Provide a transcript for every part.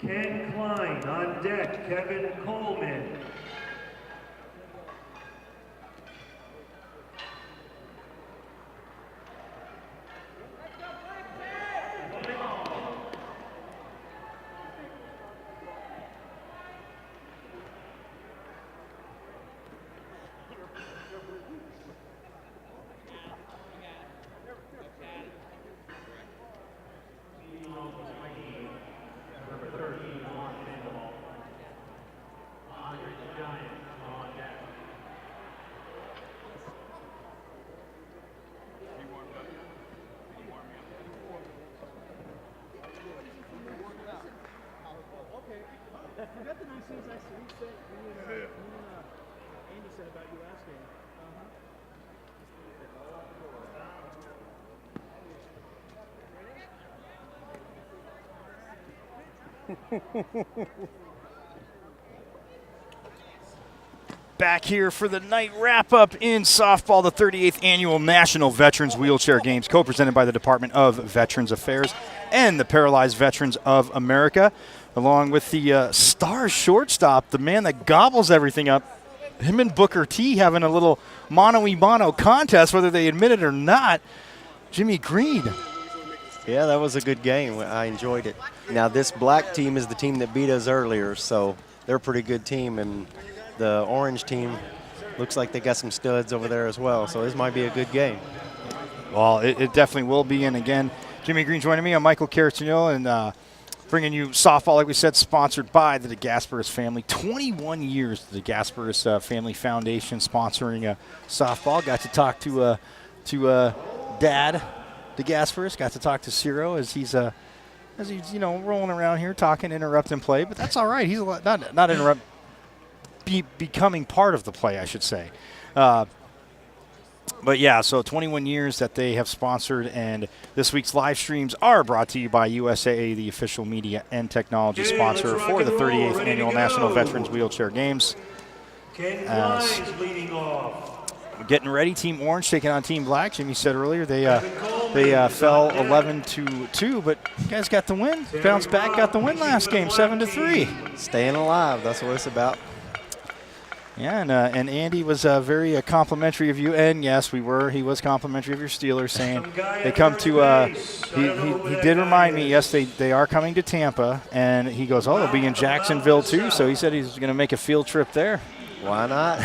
Ken Klein on deck, Kevin Coleman. Forget the nice things I said. Andy said about you last game. Back here for the night wrap-up in softball, the 38th Annual National Veterans Wheelchair Games, co-presented by the Department of Veterans Affairs and the Paralyzed Veterans of America, along with the star shortstop, the man that gobbles everything up. Him and Booker T having a little mano-y-mano contest, whether they admit it or not. Jimmy Green. Yeah, that was a good game. I enjoyed it. Now, this black team is the team that beat us earlier, so they're a pretty good team, and the orange team looks like they got some studs over there as well, so this might be a good game. Well, it definitely will be, and again, Jimmy Green joining me. I'm Michael Caratigno, and bringing you softball, like we said, sponsored by the DeGasperis family. 21 years, the DeGasperis Family Foundation sponsoring softball. Got to talk to Dad DeGasperis. Got to talk to Ciro as he's rolling around here, talking, interrupting play. But that's all right. He's not interrupt. Becoming part of the play, I should say. But yeah, so 21 years that they have sponsored, and this week's live streams are brought to you by USAA, the official media and technology sponsor for the 38th Annual National Veterans Wheelchair Games. Ken Klein's leading off. Getting ready, Team Orange taking on Team Black. Jimmy said earlier they fell 11-2, but you guys got the win. Bounced back, got the win last game, 7-3. Staying alive, that's what it's about. Yeah, and Andy was very complimentary of you, and yes, he was complimentary of your Steelers, saying they come to. He did remind me, yes, they are coming to Tampa, and he goes, oh, they'll be in Jacksonville too. So he said he's going to make a field trip there. Why not?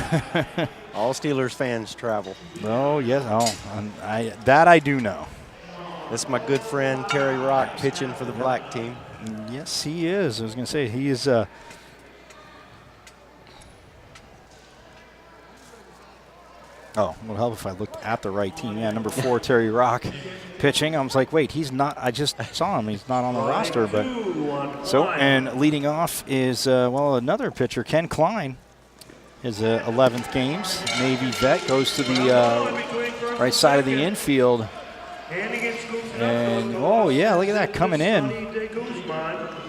All Steelers fans travel. Oh yes, I do know. This is my good friend Terry Rock pitching for the black team. Yes, he is. I was going to say he is. Oh, it would help if I looked at the right team. Yeah, number 4, Terry Rock, pitching. I was like, wait, he's not. I just saw him. He's not on the roster. But and leading off is, another pitcher, Ken Klein, his 11th games. Navy vet, goes to the right side of the infield. And, oh, yeah, look at that coming in.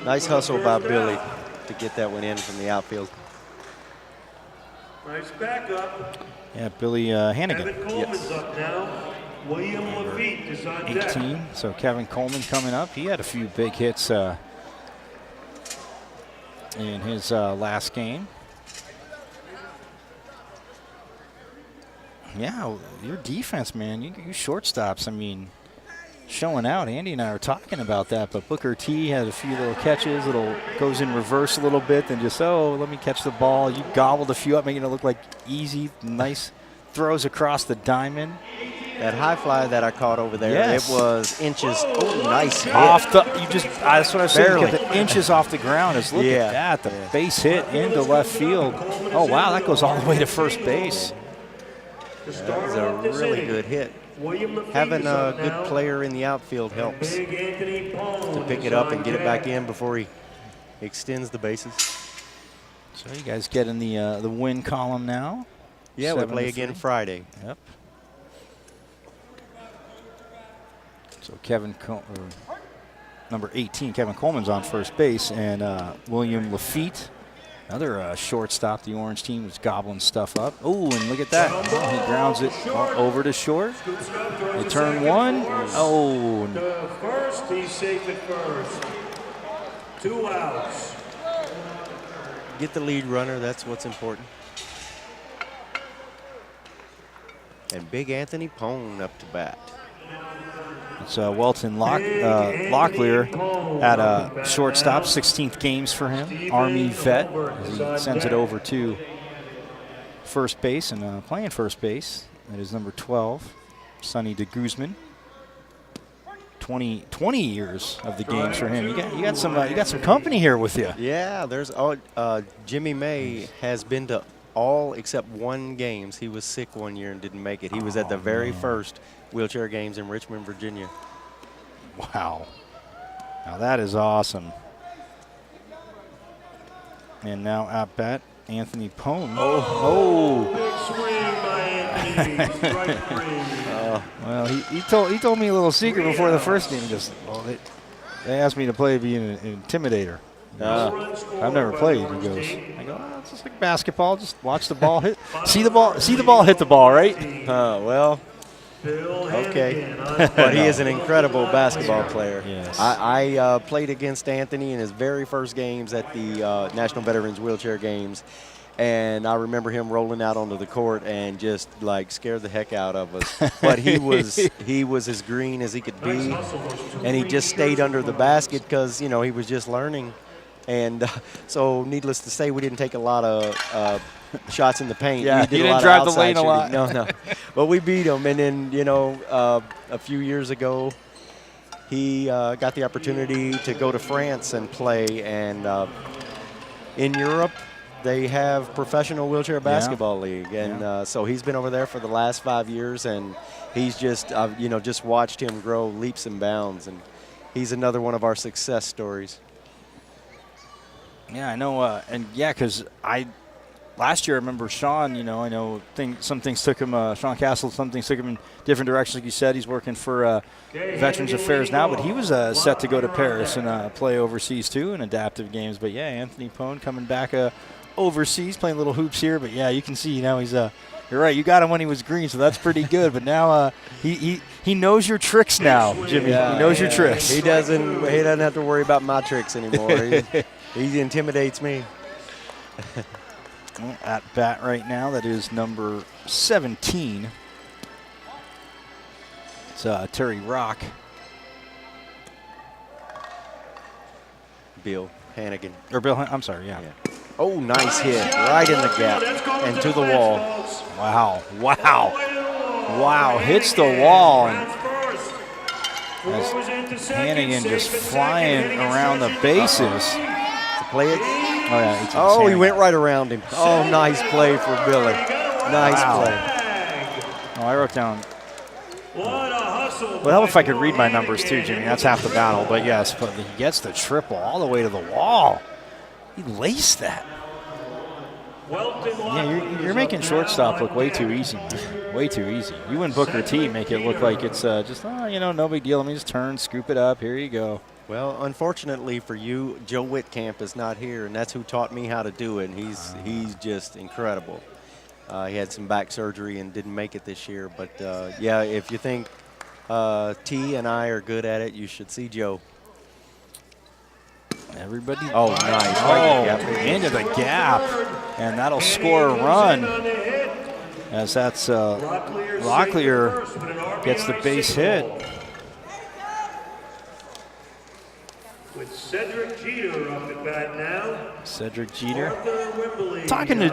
Nice hustle by Billy to get that one in from the outfield. Nice backup. Yeah, Billy Hannigan. Kevin Coleman's up now. William Lafitte is on 18. deck. So Kevin Coleman coming up. He had a few big hits in his last game. Yeah, your defense, man, you shortstops, I mean, showing out. Andy and I were talking about that, but Booker T had a few little catches, goes in reverse a little bit, then just, let me catch the ball. You gobbled a few up, making it look like easy, nice throws across the diamond. That high fly that I caught over there, yes. It was inches. Oh, nice hit. That's what I said. You get the inches off the ground. Look at that, the base hit into left field. Oh, wow, that goes all the way to first base. That was a really good hit. Having a good player in the outfield helps to pick it up and get it back in before he extends the bases. So you guys get in the win column now? Yeah, we play again Friday. Yep. So number 18, Kevin Coleman's on first base, and William Lafitte, another shortstop. The orange team is gobbling stuff up. Oh, and look at that. He grounds it over to short. They turn one. Oh. First, he's safe at first. 2 outs. Get the lead runner. That's what's important. And big Anthony Pone up to bat. It's Welton Locklear at shortstop, 16th games for him. Army vet. As he sends it over to first base and playing first base. That is number 12, Sonny de Guzman. 20 years of the games for him. You got some company here with you. Yeah, there's Jimmy May has been to all except 1 games. He was sick one year and didn't make it. He was at the very first wheelchair games in Richmond, Virginia. Wow. Now that is awesome. And now at bat, Anthony Pone. Big swing by Anthony. Strike 3. Well, he told me a little secret before the first game. They asked me to play be an intimidator. I've never played. He goes, I go, oh, it's just like basketball. Just watch the ball hit. See the ball hit the ball, right? Well, okay. But he is an incredible basketball player. Yes. I played against Anthony in his very first games at the National Veterans Wheelchair Games. And I remember him rolling out onto the court and just like scared the heck out of us. But he was as green as he could be, and he just stayed under the basket because he was just learning. And so, needless to say, we didn't take a lot of shots in the paint. Yeah, we you did didn't drive the lane a lot. No. But we beat him, and then a few years ago, he got the opportunity to go to France and play, and in Europe. They have professional wheelchair basketball league, and so he's been over there for the last 5 years, and he's just, just watched him grow leaps and bounds, and he's another one of our success stories. Yeah, I know, because last year I remember Sean. I know some things took him. Sean Castle, some things took him in different directions. Like you said, he's working for Veterans Affairs now, but he was set to go to Paris and play overseas too in adaptive games. But yeah, Anthony Pone coming back. Overseas, playing little hoops here, but yeah, you can see he's you're right. You got him when he was green, so that's pretty good. But now he knows your tricks now, Jimmy. Yeah, he knows your tricks. He doesn't have to worry about my tricks anymore. he intimidates me. At bat right now, that is number 17. It's Terry Rock. Bill Hannigan. I'm sorry, yeah. Oh, nice hit. Right in the gap and to the wall. Wow. Hits the wall. And as Hannigan just flying around the bases. To play it. Oh, yeah. He went right around him. Oh, nice play for Billy. Nice play. Oh, I wrote down. Well, hell if I could read my numbers too, Jimmy. That's half the battle. But yes, but he gets the triple all the way to the wall. He laced that. Yeah, you're making shortstop look way too easy, man. Way too easy. You and Booker T make it look like it's just, no big deal. Let me just turn, scoop it up. Here you go. Well, unfortunately for you, Joe Whitcamp is not here, and that's who taught me how to do it. And he's just incredible. He had some back surgery and didn't make it this year. But, yeah, if you think T and I are good at it, you should see Joe. Everybody. Oh, nice. Into the gap. And that'll score a run. As that's Locklear gets the base hit. With Cedric Jeter up at bat now. Cedric Jeter. Talking to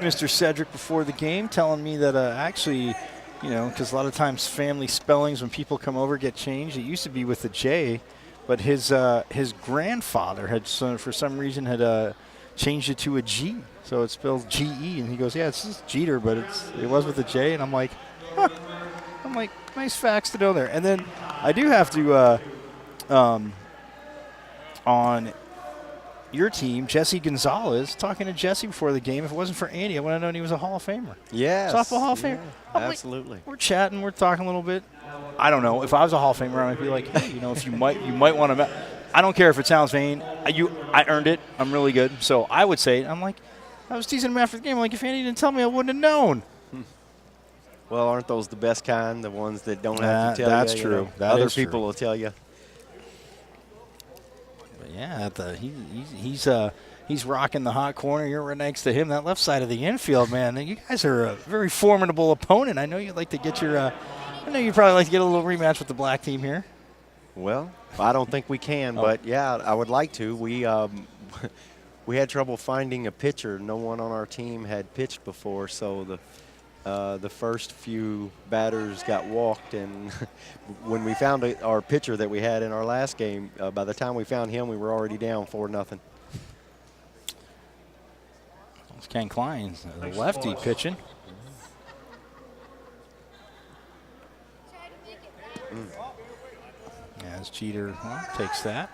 Mr. Cedric before the game, telling me that actually, because a lot of times family spellings when people come over get changed. It used to be with a J. But his grandfather had for some reason had changed it to a G, so it's spelled G-E, and he goes, "Yeah, it's just Jeter, but it was with a J." And I'm like, huh. I'm like, nice facts to know there. And then I do have to on your team, Jesse Gonzalez, talking to Jesse before the game. If it wasn't for Andy, I would have known he was a Hall of Famer. Yes. Softball Hall of Famer. Absolutely. Like, we're chatting, we're talking a little bit. I don't know. If I was a Hall of Famer, I might be like, hey, if you might want to. I don't care if it sounds vain. I earned it. I'm really good. So I would say it. I'm like, I was teasing him after the game. I'm like, if Andy didn't tell me, I wouldn't have known. Well, aren't those the best kind? The ones that don't have to tell that's you? True. Other people will tell you. But Yeah, he's rocking the hot corner. You're right next to him, that left side of the infield, man. You guys are a very formidable opponent. I know you'd like to get your. I know you'd probably like to get a little rematch with the black team here. Well, I don't think we can, but yeah, I would like to. We we had trouble finding a pitcher. No one on our team had pitched before, so the first few batters got walked, and when we found our pitcher that we had in our last game, by the time we found him, we were already down 4-0. It's Ken Klein, the lefty pitching. As Jeter takes that.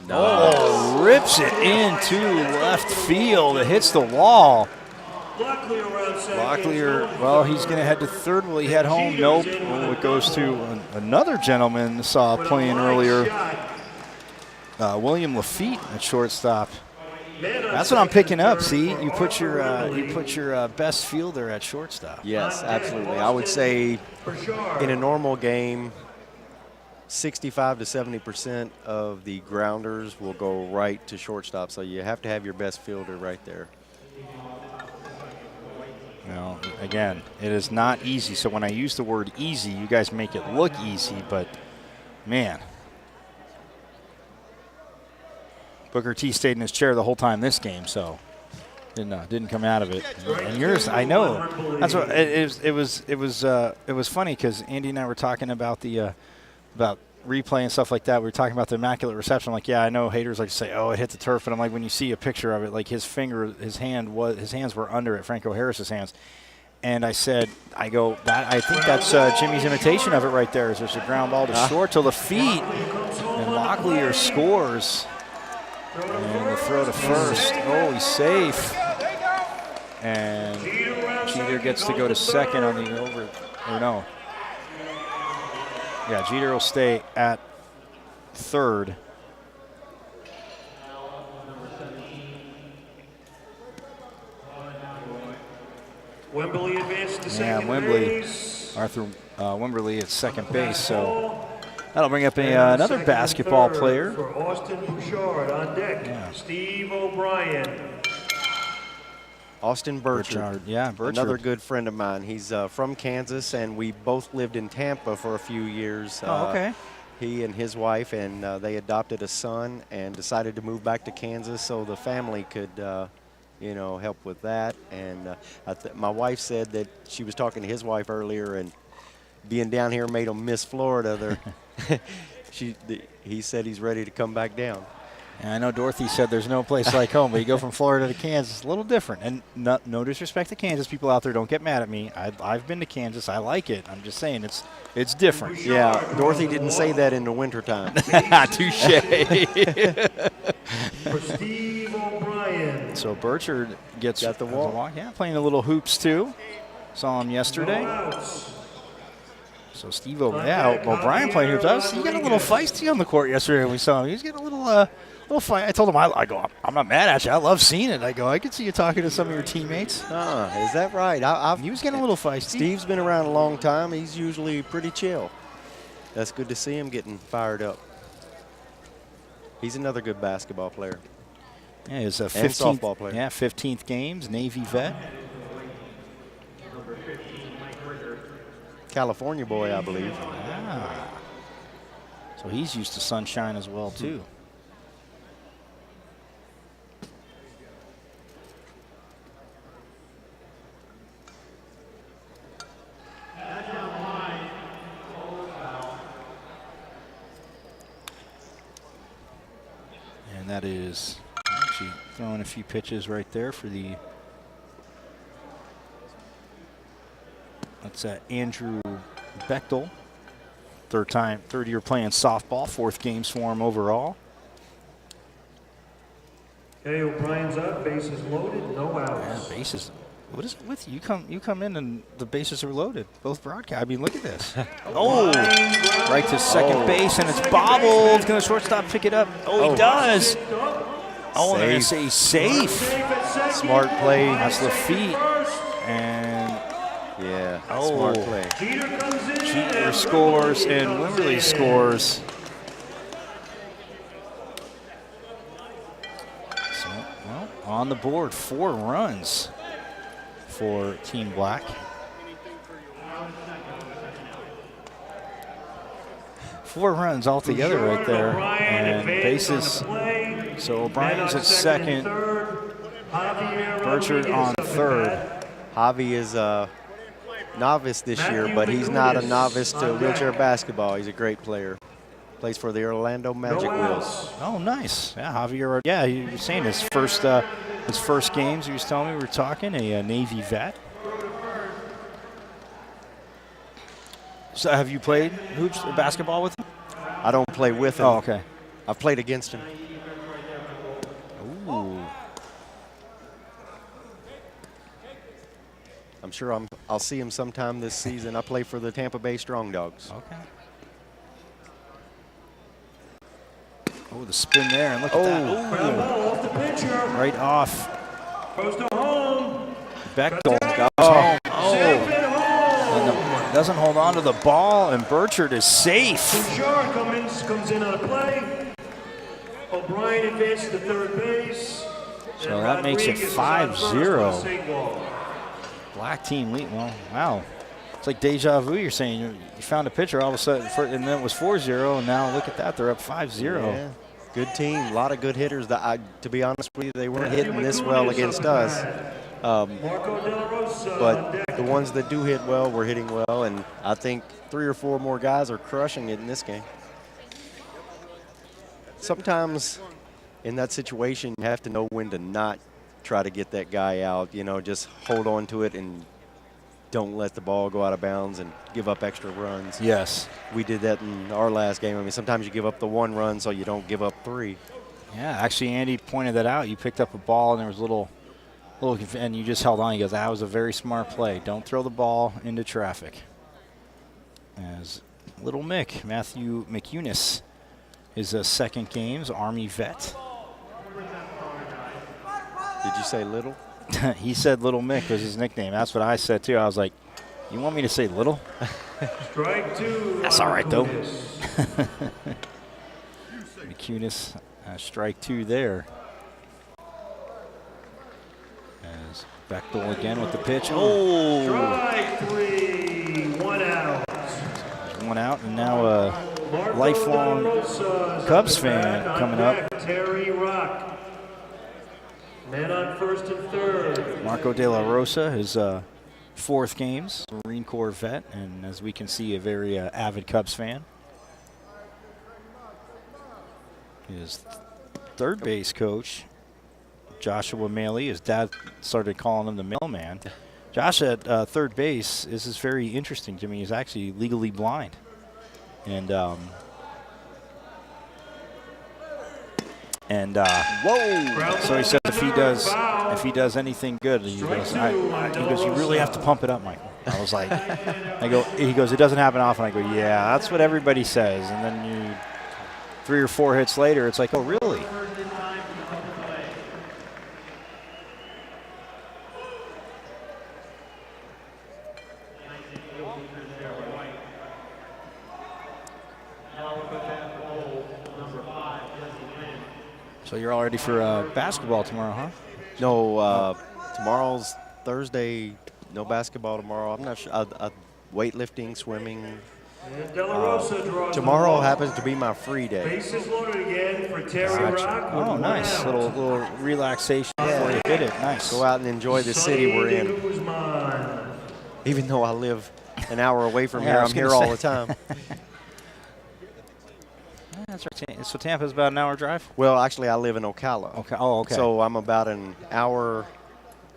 Oh, rips it into left field. It hits the wall. Locklear, well, he's going to head to third. Will he head home? Nope. Oh, it goes to another gentleman saw playing earlier. William Lafitte at shortstop. That's what I'm picking up. See, you put your best fielder at shortstop. Yes, absolutely. I would say in a normal game, 65 to 70% of the grounders will go right to shortstop. So you have to have your best fielder right there. Now, again, it is not easy. So when I use the word easy, you guys make it look easy, but man. Booker T stayed in his chair the whole time this game, so didn't come out of it. And yours, I know. That's what it was funny because Andy and I were talking about the about replay and stuff like that. We were talking about the immaculate reception. I'm like, yeah, I know haters like to say, oh, it hit the turf, but I'm like, when you see a picture of it, like his hands were under it, Franco Harris's hands. And I said, I think that's Jimmy's imitation of it right there. Is there's a ground ball to short to the feet, and Locklear scores. And the throw to first. Oh, he's safe. And Jeter gets to go to second on the over. Or no. Yeah, Jeter will stay at third. Wembley advanced to second base. Arthur Wimberly at second base. So that'll bring up another basketball player. For Austin Bouchard on deck. Yeah. Steve O'Brien. Austin Burchard. Burchard. Another good friend of mine. He's from Kansas, and we both lived in Tampa for a few years. Okay. He and his wife, and they adopted a son and decided to move back to Kansas so the family could, help with that. And my wife said that she was talking to his wife earlier, and being down here made him miss Florida. He said he's ready to come back down. And I know Dorothy said there's no place like home, but you go from Florida to Kansas, it's a little different. And no disrespect to Kansas people out there, don't get mad at me. I've been to Kansas, I like it. I'm just saying it's different. Yeah, Dorothy didn't say that in the wintertime. Touche. For Steve O'Brien. So Burchard Got the walk. Yeah, playing a little hoops too. Saw him yesterday. So Steve O'Brien playing hoops. He got a little feisty on the court yesterday when we saw him. He was getting a little fight. I told him, I'm not mad at you. I love seeing it. I could see you talking to some of your teammates. Is that right? He was getting a little feisty. Steve's been around a long time. He's usually pretty chill. That's good to see him getting fired up. He's another good basketball player. Yeah, he's a 15th softball player. Yeah, 15th games, Navy vet. California boy, I believe. Ah. So he's used to sunshine as well, too. And that is actually throwing a few pitches right there for the. That's Andrew Bechtel. Third year playing softball, 4th games for him overall. Okay, O'Brien's up, bases loaded, no outs. Yeah, bases. What is it with you? You come in and the bases are loaded. Both broadcast. I mean, look at this. Oh, right to second base, and it's bobbled. Going to shortstop pick it up. Oh, he does. Oh, they're going to say safe. Smart play. That's Lafitte. And yeah. oh, Smart play. Jeter comes in. Jeter and scores Wimberly and comes Wimberly in. scores. So, well, on the board, 4 runs for Team Black. 4 runs altogether right there, and bases. So O'Brien's at second, Burchard on third. Javi is a novice this year, but he's not a novice to wheelchair basketball. He's a great player. Plays for the Orlando Magic Wheels. Oh, nice. Yeah, Javier. Yeah, you were saying his first games. He was telling me we were talking a Navy vet. So, have you played hoops or basketball with him? I don't play with him. Oh, okay. I've played against him. Ooh. I'm sure I'll see him sometime this season. I play for the Tampa Bay Strong Dogs. Okay. Oh, the spin there, and look at that. Ground Ooh. ball off the pitcher. Right off. Goes to home. Bechtel. Oh. Safe at home. And doesn't hold on to the ball, and Burchard is safe. Bouchard comes in on a play. O'Brien advances to third base. So And that makes it Rodriguez is on first 5-0. with a single. Black team lead. Well, wow. It's like deja vu. You're saying you found a pitcher all of a sudden, and then it was 4-0, and now look at that. They're up 5-0. Yeah. Good team. A lot of good hitters. To be honest with you, they weren't hitting this well against us. Marco De La Rosa on But deck. the ones that do hit well were hitting well, and I think 3 or 4 more guys are crushing it in this game. Sometimes in that situation, you have to know when to not try to get that guy out. You know, just hold on to it and don't let the ball go out of bounds and give up extra runs. Yes. We did that in our last game. I mean, sometimes you give up the 1 run so you don't give up 3. Yeah, actually, Andy pointed that out. You picked up a ball, and there was a little, and you just held on. He goes, that was a very smart play. Don't throw the ball into traffic. As little Mick, Matthew McEunis, his second games, Army vet. Did you say little? He said Little Mick was his nickname. That's what I said, too. I was like, you want me to say Little? Strike 2. That's all right, though. Kunis. McEunis, strike 2 there. As Bechtel again with the pitch. Oh! Strike 3. 1 out. There's 1 out, and now Marco lifelong De La Rosa is Cubs on the fan bat. On coming up. deck, Terry Rock. Man on first and third. Marco De La Rosa, his 4th games, Marine Corps vet, and as we can see, a very avid Cubs fan. His third base coach, Joshua Maley, his dad started calling him the mailman. Josh at third base, this is very interesting to me. He's actually legally blind. And Whoa! so he said if he does anything good, he goes, you really have to pump it up, Michael. I was like, he goes, it doesn't happen often. I go, yeah, that's what everybody says. And then 3 or 4 hits later, it's like, oh, really? So you're all ready for basketball tomorrow, huh? No, tomorrow's Thursday. No basketball tomorrow. I'm not sure. Weightlifting, swimming. And De La Rosa draws Tomorrow the ball. happens to be my free day. Bases loaded again for Terry Rock. with Oh, 1 nice. out. Little relaxation before you hit it. Nice. Go out and enjoy the city we're Sonny in. Guzman. Even though I live an hour away from Yeah, here, I I'm was here gonna all say. the time. Yeah, that's right. So Tampa's about an hour drive? Well, actually, I live in Ocala. Okay. Oh, okay. So I'm about an hour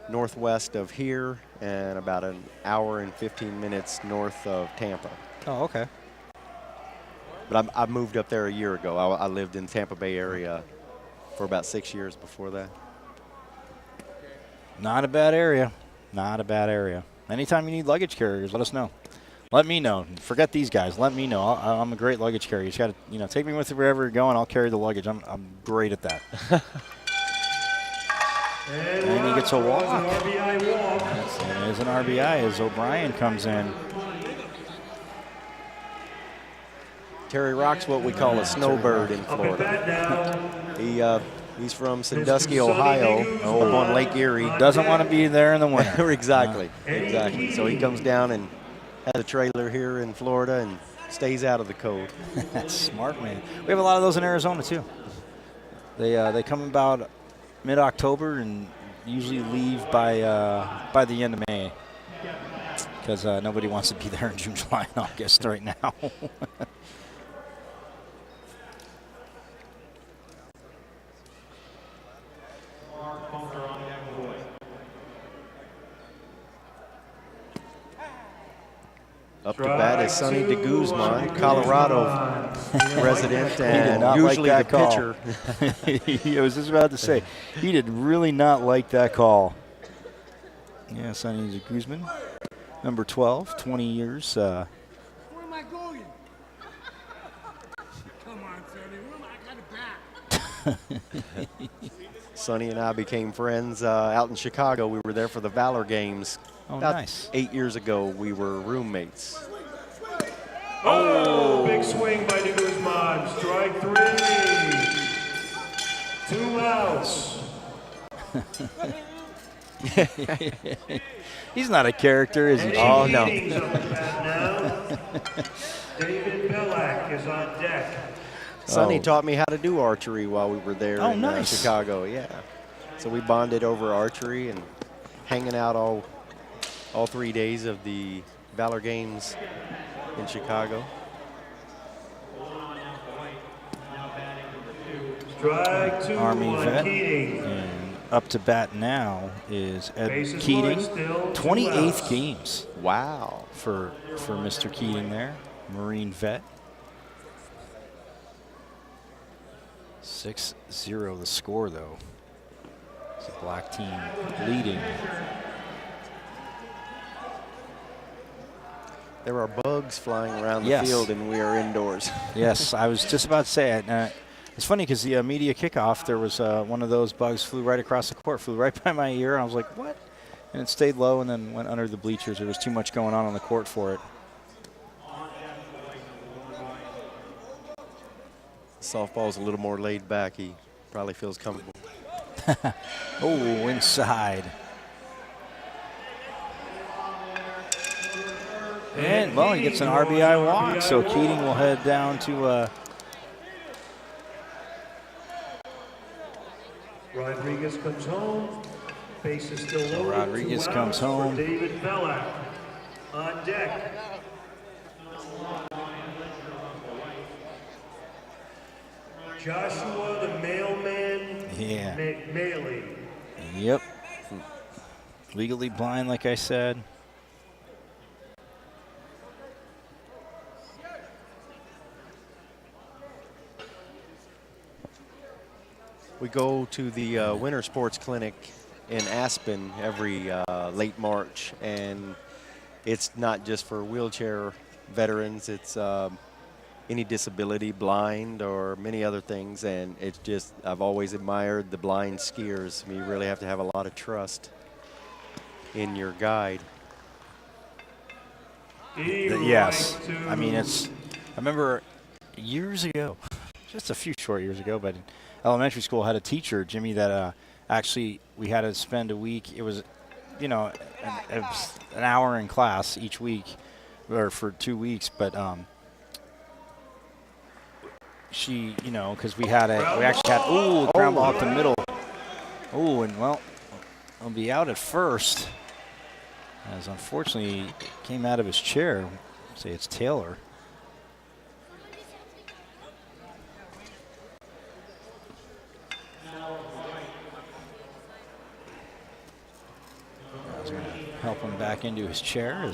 northwest of here and about an hour and 15 minutes north of Tampa. oh, okay. But I moved up there a year ago. I lived in Tampa Bay area for about 6 years before that. Not a bad area. Not a bad area. Anytime you need luggage carriers, let us know. Let me know. Forget these guys. Let me know. I'm a great luggage carrier. You just got to, take me with you wherever you're going. I'll carry the luggage. I'm great at that. And he gets a walk. An RBI walk. There's an RBI as O'Brien comes in. Terry Rock's what we call a snowbird in Up at Florida. bat now. He's from Sandusky, Ohio, up on Lake Erie. Doesn't want to be there in the winter. Exactly. So he comes down and has a trailer here in Florida and stays out of the cold. That's smart, man. We have a lot of those in Arizona too. They come about mid-October and usually leave by the end of May because nobody wants to be there in June, July, and August right now. Up to bat is Sonny de Guzman, Colorado resident, and not usually like the that pitcher. I was just about to say, he did really not like that call. Yeah, Sonny de Guzman, number 12, 20 years. Where am I going? Come on, Sonny. Where am I? I got a bat. Sonny and I became friends out in Chicago. We were there for the Valor Games. Oh, About nice. 8 years ago, we were roommates. Oh, big swing by de Guzman. Strike 3. 2 outs. He's not a character, is he? Oh, no. Keating's up at bat now. David Belak is on deck. Sonny Oh. taught me how to do archery while we were there Oh, in nice. Chicago. Yeah, so we bonded over archery and hanging out all 3 days of the Valor Games in Chicago. Strike 2 Army on vet. Keating. And up to bat now is Ed Bases Keating. loaded still, 2 28th outs. games Wow. for Mr. Keating there, Marine vet. 6-0 the score, though. It's a black team leading. There are bugs flying around the Yes. field, and we are indoors. Yes, I was just about to say it. It's funny because the media kickoff, there was one of those bugs flew right across the court, flew right by my ear. And I was like, what? And it stayed low and then went under the bleachers. There was too much going on the court for it. Softball's a little more laid back. He probably feels comfortable. Oh, inside. And, well, he gets an RBI walk, so Keating will head down to Rodriguez comes home. Base is still loaded. Rodriguez 2 comes outs home. For David Belak on deck. Joshua the mailman. Yeah. Maley. Yep. Legally blind, like I said. We go to the Winter Sports Clinic in Aspen every late March, and it's not just for wheelchair veterans. It's any disability, blind, or many other things. And it's just, I've always admired the blind skiers. I mean, you really have to have a lot of trust in your guide. Yes. I mean, I remember years ago, just a few short years ago, but in elementary school, I had a teacher, Jimmy, that actually we had to spend a week. It was, it was an hour in class each week, or for 2 weeks, but she, because we actually had, ground ball up the middle. Oh, and well, I'll be out at first. As unfortunately it came out of his chair. Say it's Taylor. I was going to help him back into his chair.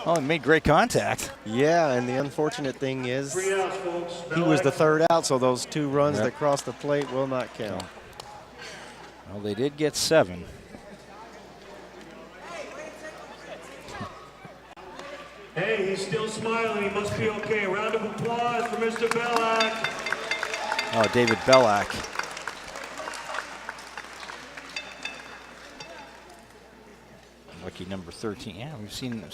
He made great contact. Yeah, and the unfortunate thing is 3 outs, folks. he was the third out, so those 2 runs Yep. that crossed the plate will not count. Well, they did get 7. Hey, he's still smiling. He must be okay. A round of applause for Mr. Belak. Oh, David Belak. number 13. Yeah, we've seen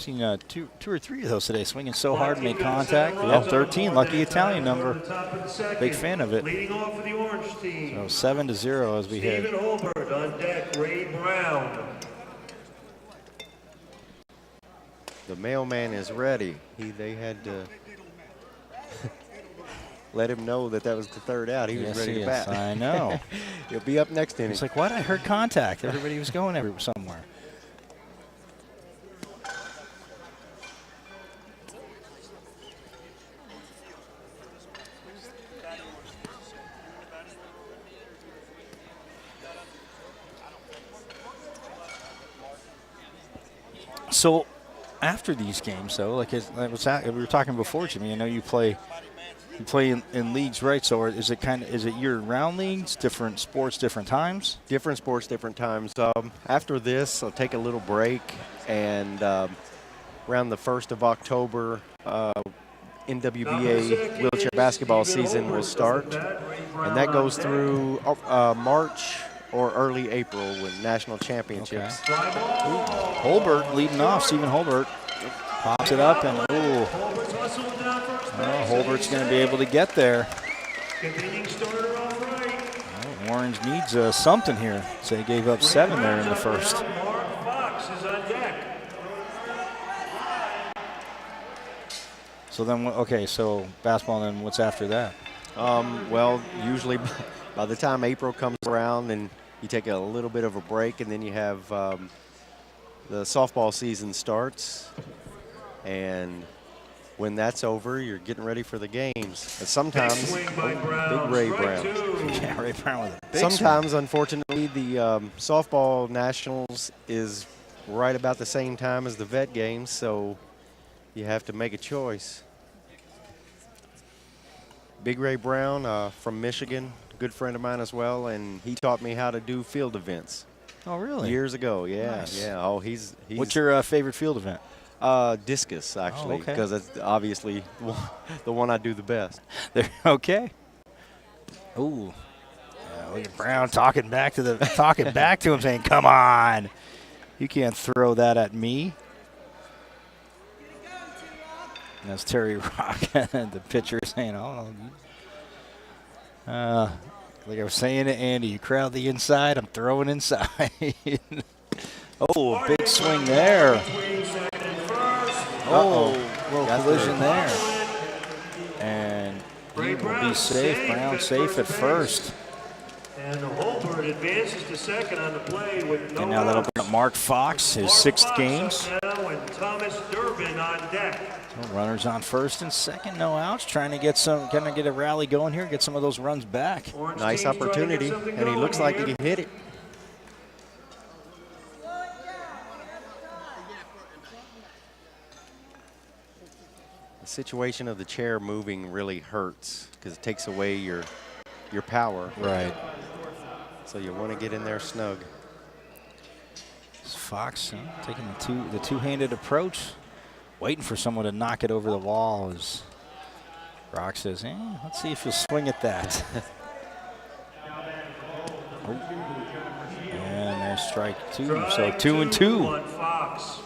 two or three of those today. Swinging so hard, make contact. Yeah, 13, lucky Italian number. Big fan of it. Leading off for the orange team. So 7-0 as we hit. Stephen Holbert on deck. Ray Brown. The mailman is ready. They had to let him know that was the third out. He was ready to bat. I know. He'll be up next inning. It's like, what? I heard contact. Everybody was going somewhere. So after these games, though, like we were talking before, Jimmy, I know you play in leagues, right? So is it year-round leagues, different sports, different times? Different sports, different times. After this, I'll take a little break, and around the 1st of October, NWWG wheelchair basketball season will start, and that goes through March or early April with national championships. Okay. Holbert leading off. Stephen Holbert pops it up, and Holbert's going to be able to get there. Orange needs something here. So he gave up 7 there in the first. So then, okay, so basketball, and then what's after that? Well, usually by the time April comes around, and you take a little bit of a break, and then you have the softball season starts, and when that's over, you're getting ready for the games. And sometimes, big Ray Brown. Yeah, Ray Brown with a big sometimes, unfortunately, the softball nationals is right about the same time as the vet games, so you have to make a choice. Big Ray Brown from Michigan, good friend of mine as well, and he taught me how to do field events. Oh, really? Years ago, yeah. Nice. Yeah. Oh, he's What's your favorite field event? Discus, actually, okay. because that's obviously the one I do the best. Okay. Ooh. Look at Brown talking back to him, saying, "Come on, you can't throw that at me." And that's Terry Rock, the pitcher, saying, "Oh, like I was saying to Andy, you crowd the inside, I'm throwing inside." Oh, a big swing there. Oh, little collision there. And he will be safe. Brown safe at first. And Holbert advances to second on the play with no And now that'll outs. bring up Mark Fox, his 6th games. Now and Thomas Durbin on deck. Runners on first and second, no outs. Trying to get a rally going here, get some of those runs back. Orange Nice team's trying to get opportunity, something and he going looks like he here. can hit it. The situation of the chair moving really hurts because it takes away your power. Right. So you want to get in there snug. It's Fox taking the two-handed approach, waiting for someone to knock it over the wall. As Rock says, let's see if you'll swing at that. And there's strike 2. So 2-2. On Fox.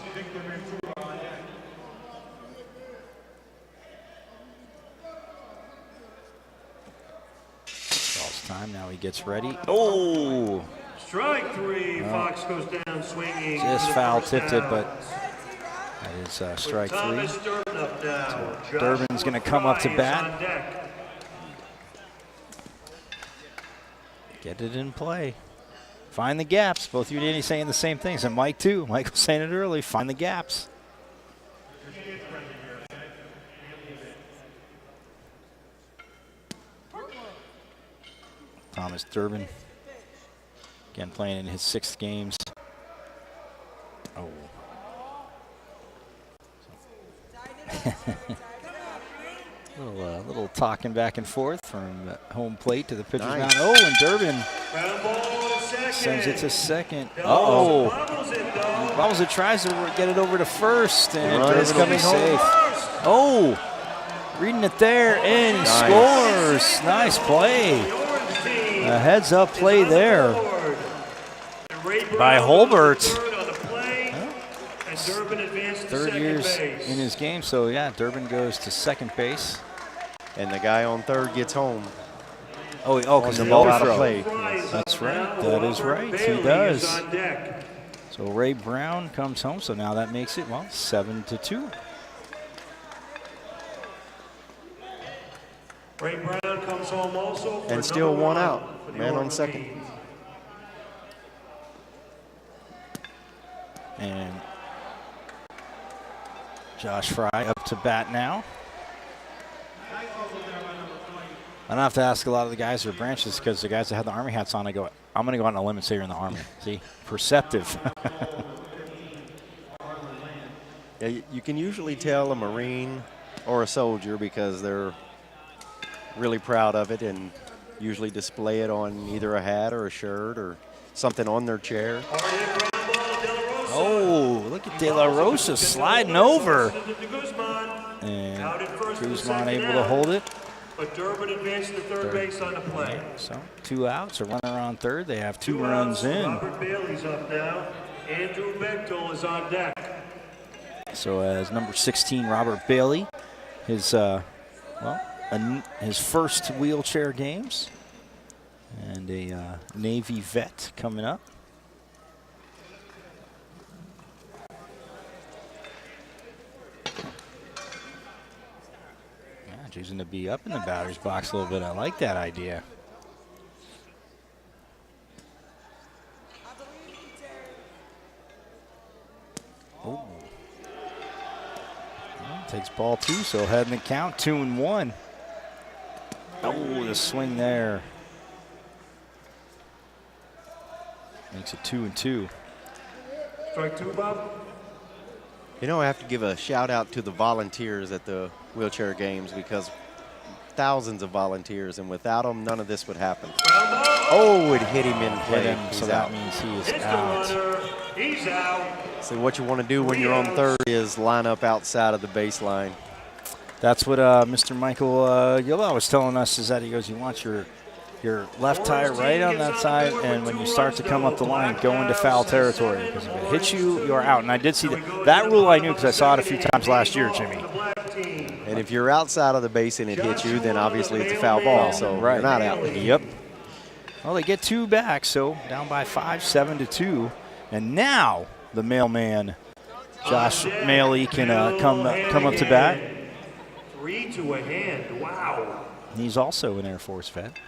Time now, he gets ready. Oh! Strike 3. Fox goes down swinging. Just for the foul first tipped it, out. but that is strike 3. Thomas Durbin up now. Josh Durbin's going to come up to Fry is bat. on deck. Get it in play. Find the gaps. Both you and Danny saying the same things, and Mike too. Mike was saying it early. Find the gaps. Thomas Durbin, again playing in his 6th games. Oh. Little talking back and forth from home plate to the pitcher's Nice. mound. Oh, and Durbin Ground ball to second. sends it to second. Oh. Uh-oh. Bobbles it, tries to get it over to first, and Run is Durbin will be coming home. safe. Oh, reading it there, and he scores. Nice play. A heads-up play there by Holbert. Durbin advanced to third second years base. in his game. So, yeah, Durbin goes to second base. And the guy on third gets home. Oh, because the the ball ball out of throw. play. That's right. Now, That is Robert right. He Bailey does. is on deck. So Ray Brown comes home. So now that makes it, well, 7-2. Ray Brown comes home also for And still number 1 one out. for the Man on Oregon second. Canes. And Josh Fry up to bat now. I don't have to ask a lot of the guys who are branches because the guys that have the Army hats on, I go, I'm going to go out on a limb and say you're in the Army. See? Perceptive. Yeah, you can usually tell a Marine or a soldier because they're really proud of it and usually display it on either a hat or a shirt or something on their chair. Oh, look at De La Rosa sliding over. Out And at first with Guzman second able to out, hold it. But Durbin advanced to third base on the play. So 2 outs, a runner on third. They have 2 runs in. Robert Bailey's up now. Andrew Bechtel is on deck. So as number 16, Robert Bailey, his his first wheelchair games, and a Navy vet coming up. Yeah, choosing to be up in the batter's box a little bit. I like that idea. Oh. Takes ball 2, so ahead in the count, 2-1. Oh, the swing there. Makes it 2-2. Strike 2, Bob. You know, I have to give a shout out to the volunteers at the wheelchair games because thousands of volunteers, and without them, none of this would happen. Oh, it hit him in play. Hit him, He's so out. that means he is Hits the out. runner. He's out. So what you want to do when you're on third is line up outside of the baseline. That's what Mr. Michael Gilbert was telling us, is that he goes, you want your left tire right on that side, and when you start to come up the line, go into foul territory, because if it hits you, you're out. And I did see that. That rule I knew because I saw it a few times last year, Jimmy. And if you're outside of the base and it hits you, then obviously it's a foul ball, so you're not out. Yep. Well, they get 2 back, so down by 5, 7-2. And now the mailman, Josh Maley, can come up to bat. 3 to a hand. Wow. He's also an Air Force vet.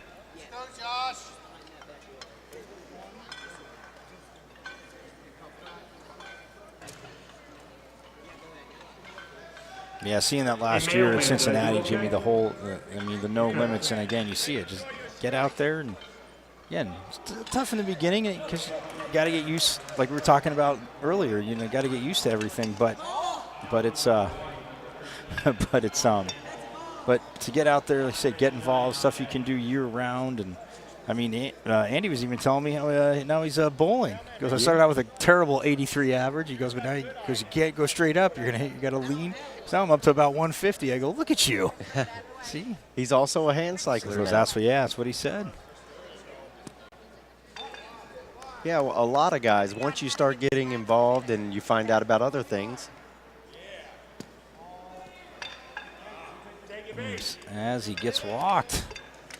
Yeah, seeing that last year in Cincinnati, Jimmy, the whole, the no limits, and again, you see it. Just get out there, and again, it's tough in the beginning because you got to get used, like we were talking about earlier. You know, got to get used to everything, but to get out there, like I said, get involved, stuff you can do year round, and I mean, Andy was even telling me how now he's bowling. He goes, I started out with a terrible 83 average. He goes, but now you can't go straight up. You got to lean. So now I'm up to about 150. I go, look at you. See? He's also a hand cycler. So that's what he said. Yeah, well, a lot of guys, once you start getting involved and you find out about other things. As he gets walked.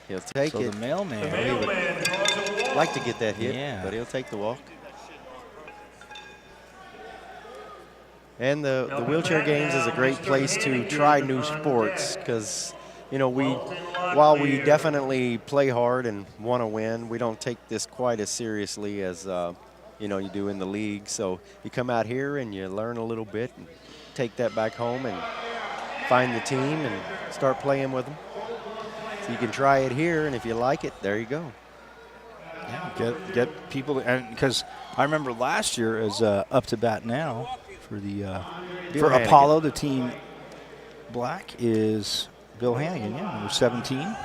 He'll take so it. The mailman. He would like to get that hit, yeah, but he'll take the walk. And the wheelchair games is a great place to try new sports because, you know, while we definitely play hard and want to win, we don't take this quite as seriously as, you know, you do in the league. So you come out here and you learn a little bit and take that back home and find the team and start playing with them. So you can try it here, and if you like it, there you go. Yeah, get people, and because I remember last year as up to bat now for the for Apollo, the team black is Bill Hannigan, yeah, number 17.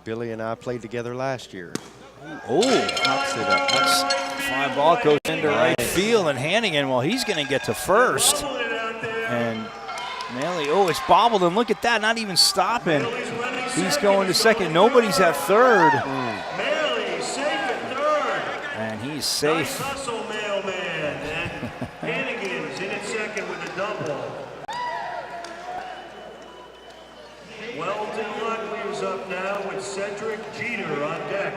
Billy and I played together last year. Oh, that's fly ball goes into right field, and Hannigan, well, he's going to get to first. And Melee, oh, it's bobbled, and look at that, not even stopping. He's going to second. Nobody's at third. Melee safe at third. And he's Nice safe. hustle, Mailman. And Hannigan's in at second with a double. Weldon Luckley's up now with Cedric Jeter on deck.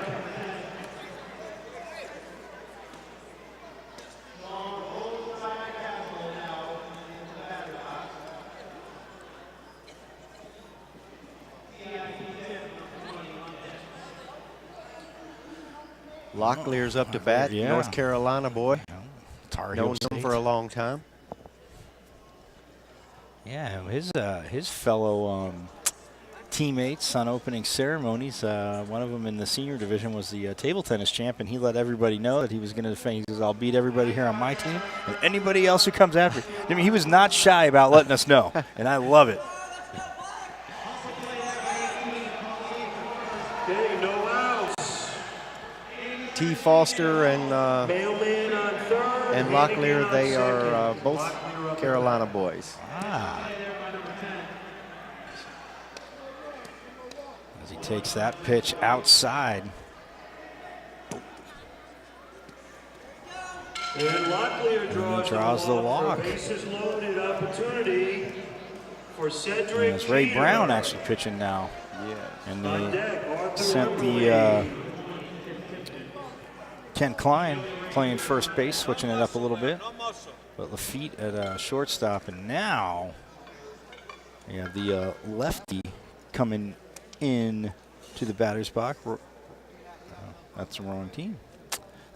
Locklear's up to bat, Yeah. North Carolina boy. Tar Heel Known him State. for a long time. Yeah, his fellow teammates on opening ceremonies. One of them in the senior division was the table tennis champ, and he let everybody know that he was going to defend. He says, "I'll beat everybody here on my team, and anybody else who comes after." I mean, he was not shy about letting us know, and I love it. Okay, no outs. T. Foster and Mailman on third. Locklear, Hannigan on they are second. both Locklear up Carolina boys. Ah. As he takes that pitch outside. And Locklear draws the walk. Bases loaded opportunity for Cedric And it's Ray Jeter. Brown actually pitching now. Yes. And On they deck, Arthur sent the Ken Klein playing first base, switching it up a little bit. But Lafitte at shortstop, and now you have the lefty coming in to the batter's box. That's the wrong team.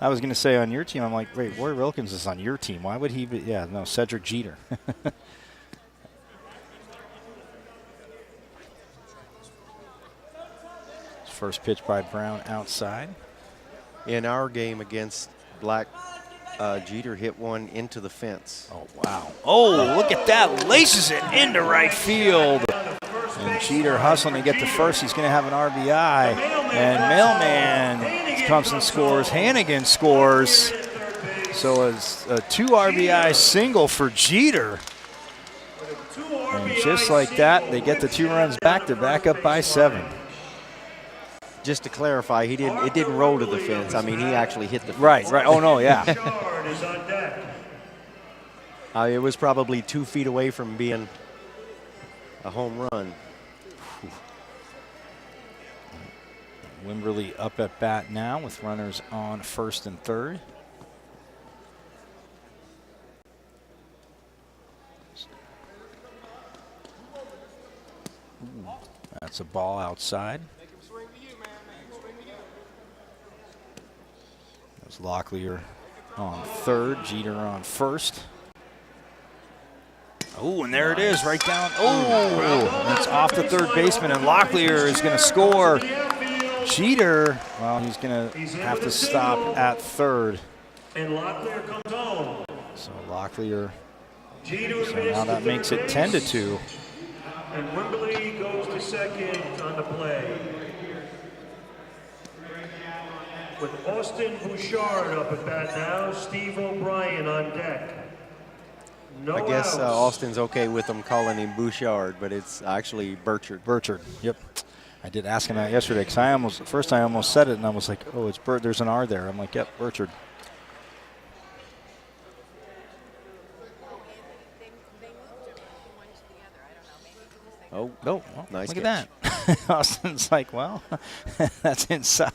I was going to say on your team, I'm like, wait, Roy Wilkins is on your team. Why would he be? Yeah, no, Cedric Jeter. First pitch by Brown outside. In our game against Black, Jeter hit one into the fence. Oh, wow. Oh, look at that. Laces it into right field. And Jeter hustling to get to first. He's going to have an RBI. And Mailman comes and scores. Hannigan scores. So it's a 2 RBI single for Jeter. And just like that, they get the 2 runs back. They're back up by 7. Just to clarify, it didn't roll to the fence. I mean, he actually hit the fence. Right. Oh, no, yeah. Chard is on deck. It was probably 2 feet away from being a home run. Wimberly up at bat now with runners on first and third. Ooh, that's a ball outside. There's Locklear on third, Jeter on first. Oh, and there it is, right down. Oh, it's off the third baseman, and Locklear is going to score. Jeter, well, he's going to have to stop at third. And Locklear comes home. So Locklear, Jeter so advances now that to makes third it base. 10-2. And Wimberly goes to second on the play. With Austin Bouchard up at bat now, Steve O'Brien on deck. No I guess outs. Austin's okay with them calling him Bouchard, but it's actually Burchard. Burchard, yep. I did ask him that yesterday because I almost said it, and I was like, oh, it's Burt. There's an R there. I'm like, yep, Burchard. Oh, No, well, nice look catch. at that. Austin's like, well, that's inside.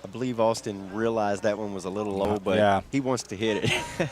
I believe Austin realized that one was a little low, but Yeah. he wants to hit it.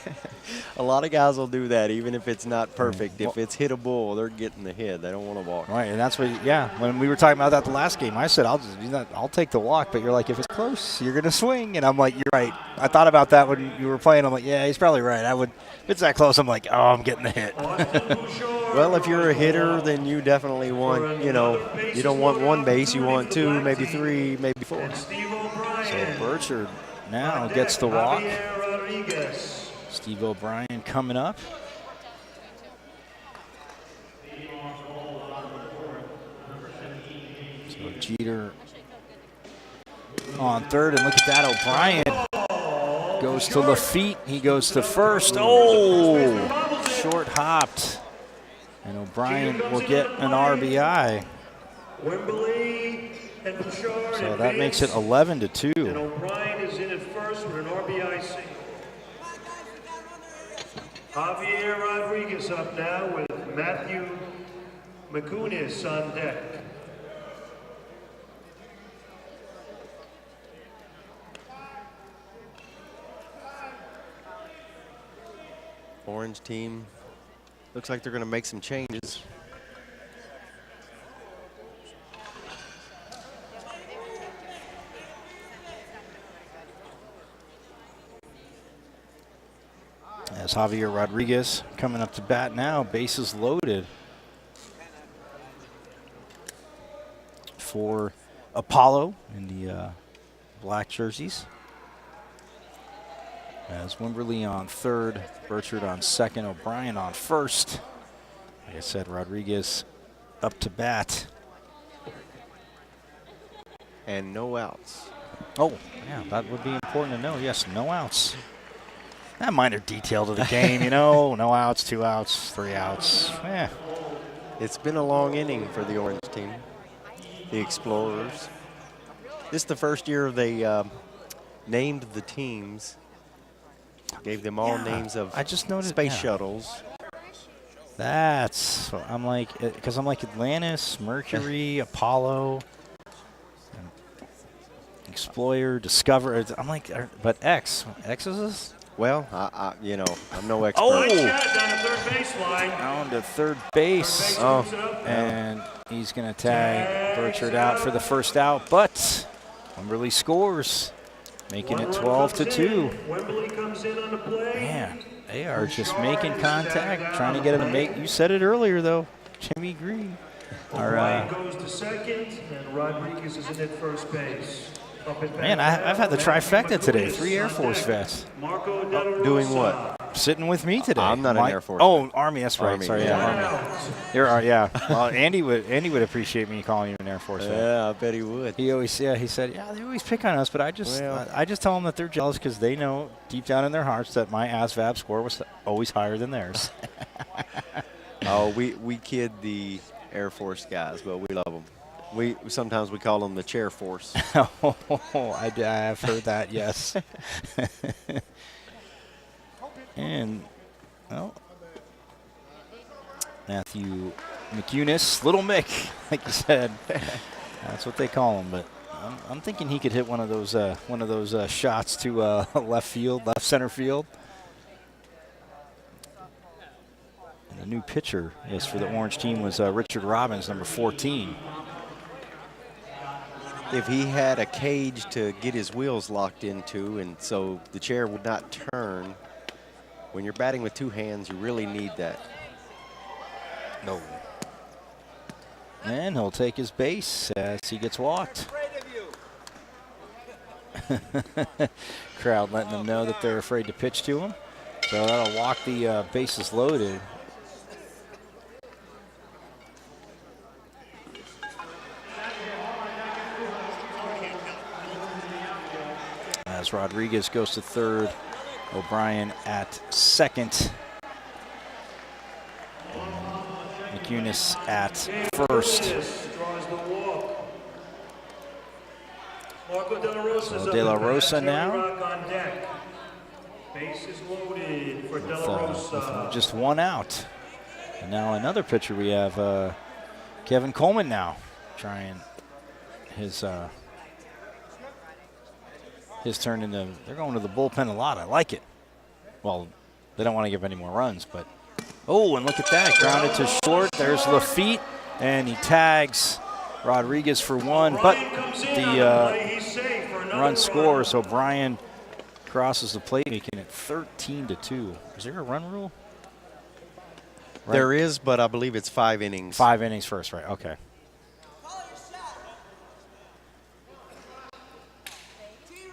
A lot of guys will do that, even if it's not perfect. If it's hittable, they're getting the hit. They don't want to walk. Right, and that's what, yeah, when we were talking about that the last game, I said, I'll take the walk, but you're like, if it's close, you're going to swing. And I'm like, you're right. I thought about that when you were playing. I'm like, yeah, he's probably right. If it's that close, I'm like, oh, I'm getting the hit. Well, if you're a hitter, then you definitely want, you don't want 1 base. You want 2, maybe 3, maybe 4. And Steve O'Brien. So Burchard now on gets deck, the walk. Javier Rodriguez. Steve O'Brien coming up. So Jeter on third, and look at that, O'Brien goes to Lafitte. He goes to first. Oh, short hopped. And O'Brien will get an RBI. Wembley and Bouchard. So that makes it 11-2. And O'Brien is in at first with an RBI single. Javier Rodriguez up now with Matthew McCunis on deck. Orange team looks like they're going to make some changes. As Javier Rodriguez coming up to bat now, bases loaded for Apollo in the black jerseys. As Wimberly on third, Burchard on second, O'Brien on first. Like I said, Rodriguez up to bat. And no outs. Oh, yeah, that would be important to know. Yes, no outs. That minor detail to the game, you know. No outs, 2 outs, 3 outs. Yeah. It's been a long inning for the Orange team, the Explorers. This is the first year they named the teams. Gave them all names of I just noticed, space shuttles. That's, I'm like, because I'm like Atlantis, Mercury, Apollo, Explorer, Discover. I'm like, but X is this? Well, you know, I'm no expert. Oh! Down to third baseline. Down to third base. And he's going to tag Burchard out for the first out, but Wimberly scores, making it 12-2. Wembley comes in on the play. Man, they are just making contact, trying to get him to make. You said it earlier, though, Jimmy Green. O'Brien goes to second, and Rodriguez is in at first base. Man, I've had the trifecta today. 3 Air Force vets. Doing what? Sitting with me today. I'm not an Air Force. Oh, Army. That's right. Army, Sorry, yeah. Army. Yeah. Well, Andy would appreciate me calling you an Air Force vet. Yeah, I bet he would. He always, he said, yeah, they always pick on us, but I just tell them that they're jealous because they know deep down in their hearts that my ASVAB score was always higher than theirs. Oh, we kid the Air Force guys, but we love them. Sometimes we call them the chair force. Oh, I have heard that, yes. And, well, Matthew McCunis, Little Mick, like you said. That's what they call him. But I'm thinking he could hit one of those shots to left center field. And the new pitcher for the Orange team was Richard Robbins, number 14. If he had a cage to get his wheels locked into and so the chair would not turn, when you're batting with 2 hands, you really need that. No. And he'll take his base as he gets walked. Crowd letting them know that they're afraid to pitch to him. So that'll walk the bases loaded. As Rodriguez goes to third, O'Brien at second, and McCunis at first. So De La Rosa now. Bases loaded for De La Rosa. With just 1 out. And now another pitcher we have, Kevin Coleman now, trying his turn into, they're going to the bullpen a lot. I like it. Well, they don't want to give any more runs, but, oh, and look at that. Grounded to short. There's Lafitte, and he tags Rodriguez for 1, but the run scores. O'Brien crosses the plate, making it 13-2. Is there a run rule? Right. There is, but I believe it's 5 innings. 5 innings first, right, okay.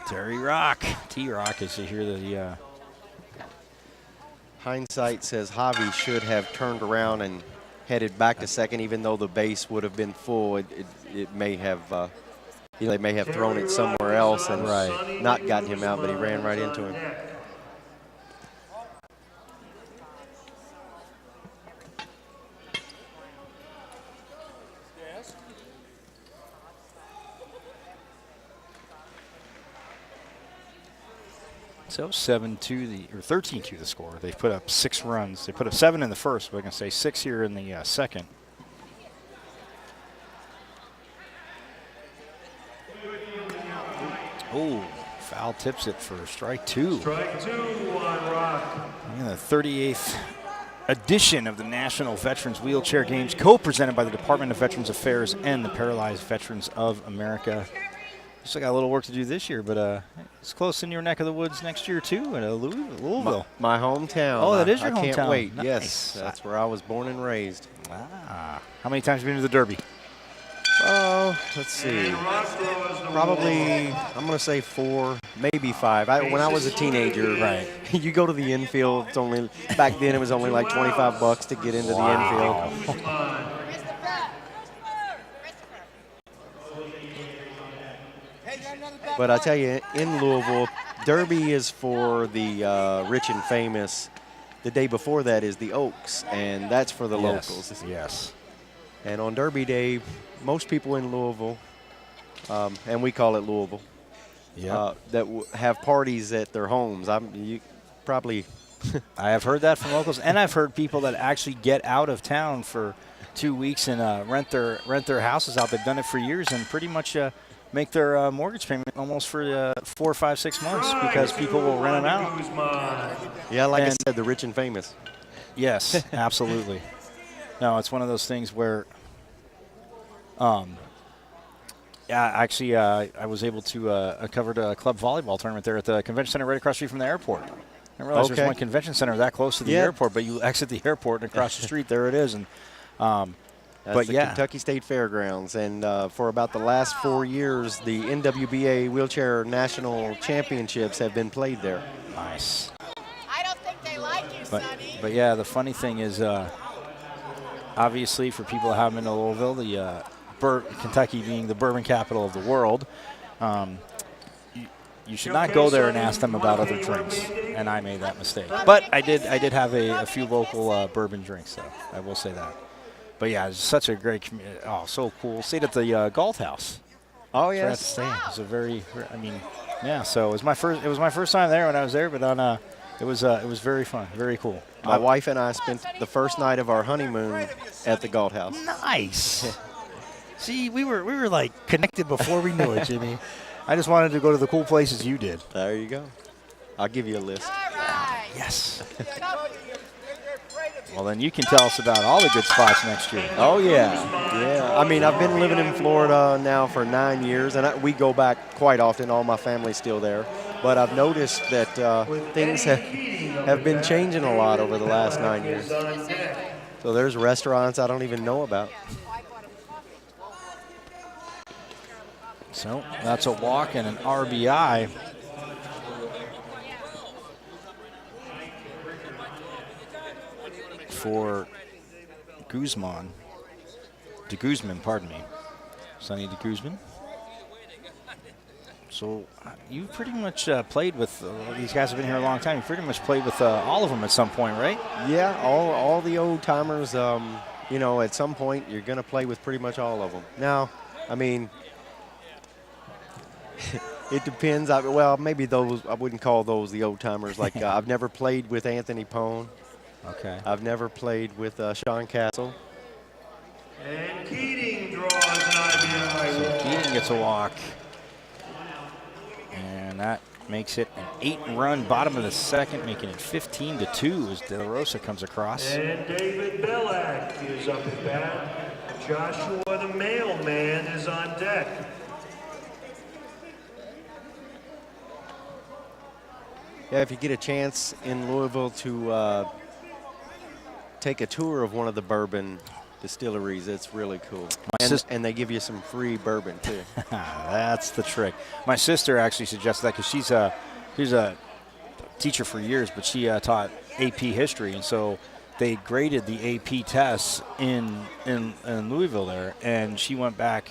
Terry Rock. T-Rock, as you hear the... Hindsight says Javi should have turned around and headed back to second, even though the base would have been full. It may have, they may have thrown it somewhere else and not gotten him out, but he ran right into him. So 7-2 or 13-2 the score. They put up 6 runs. They put up 7 in the first, but I can say 6 here in the second. Oh, foul tips it for strike 2. Strike 2 on Rock. In the 38th edition of the National Veterans Wheelchair Games, co-presented by the Department of Veterans Affairs and the Paralyzed Veterans of America. Still got a little work to do this year, but it's close in your neck of the woods next year too, in Louisville. My hometown. Oh, that is your hometown. I can't wait. Nice. Yes, that's where I was born and raised. Ah, how many times have you been to the Derby? Oh, let's see. Probably, I'm going to say 4, maybe 5. When I was a teenager, you go to the infield. It's only back then it was only like $25 to get into the infield. But I tell you, in Louisville, Derby is for the rich and famous. The day before that is the Oaks, and that's for the locals. Yes. And on Derby Day, most people in Louisville, and we call it Louisville, that have parties at their homes. You probably. I have heard that from locals, and I've heard people that actually get out of town for 2 weeks and rent their houses out. They've done it for years and pretty much make their mortgage payment almost for 4, 5, 6 months because people will rent them out. Yeah, like I said, the rich and famous. Yes, absolutely. No, it's one of those things where, I was able to cover a club volleyball tournament there at the convention center right across the street from the airport. I didn't realize there's one convention center that close to the airport, but you exit the airport and across the street, there it is. And that's the Kentucky State Fairgrounds, and for about the last 4 years, the NWBA Wheelchair National Championships have been played there. Nice. I don't think they like you, Sonny. But yeah, the funny thing is, obviously for people that haven't been to Louisville, the Kentucky being the bourbon capital of the world, you should not go there and ask them about other drinks, and I made that mistake. But I did have a few local bourbon drinks, so I will say that. But yeah, it's such a great community. Oh, so cool. Stayed at the Golf House. Oh yes. It was a very, so it was my first time there when I was there, but it was very fun, very cool. My wife and I spent the first night of our honeymoon at the Golf House. Nice. See, we were like connected before we knew it, Jimmy. I just wanted to go to the cool places you did. There you go. I'll give you a list. All right. Yes. Well, then you can tell us about all the good spots next year. Oh, yeah. Yeah. I mean, I've been living in Florida now for 9 years, and we go back quite often. All my family's still there. But I've noticed that things have been changing a lot over the last 9 years. So there's restaurants I don't even know about. So that's a walk and an RBI. For Guzman, pardon me, Sonny de Guzman. So you pretty much played with these guys have been here a long time. You pretty much played with all of them at some point, right? Yeah, all the old timers. At some point you're going to play with pretty much all of them. Now, I mean, it depends. Maybe those I wouldn't call those the old timers. Like I've never played with Anthony Pone. Okay. I've never played with Sean Castle. And Keating draws an IBI. So Keating gets a walk. And that makes it an 8-run bottom of the second, making it 15-2 as De La Rosa comes across. And David Bellack is up at bat. Joshua the mailman is on deck. Yeah, if you get a chance in Louisville to take a tour of one of the bourbon distilleries, it's really cool. And they give you some free bourbon too. That's the trick. My sister actually suggested that because she's a teacher for years, but she taught AP history, and so they graded the AP tests in Louisville there, and she went back.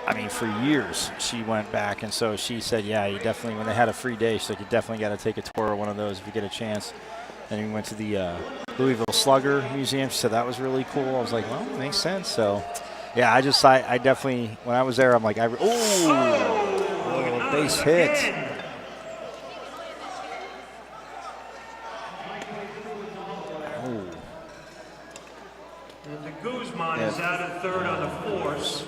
I mean, for years she went back, and so she said, yeah, you definitely, when they had a free day, she's like, you definitely got to take a tour of one of those if you get a chance. And we went to the Louisville Slugger Museum. She said that was really cool. I was like, well, makes sense. So, yeah, I definitely, when I was there, I'm like, base hit. And the Guzman is out at third on the force.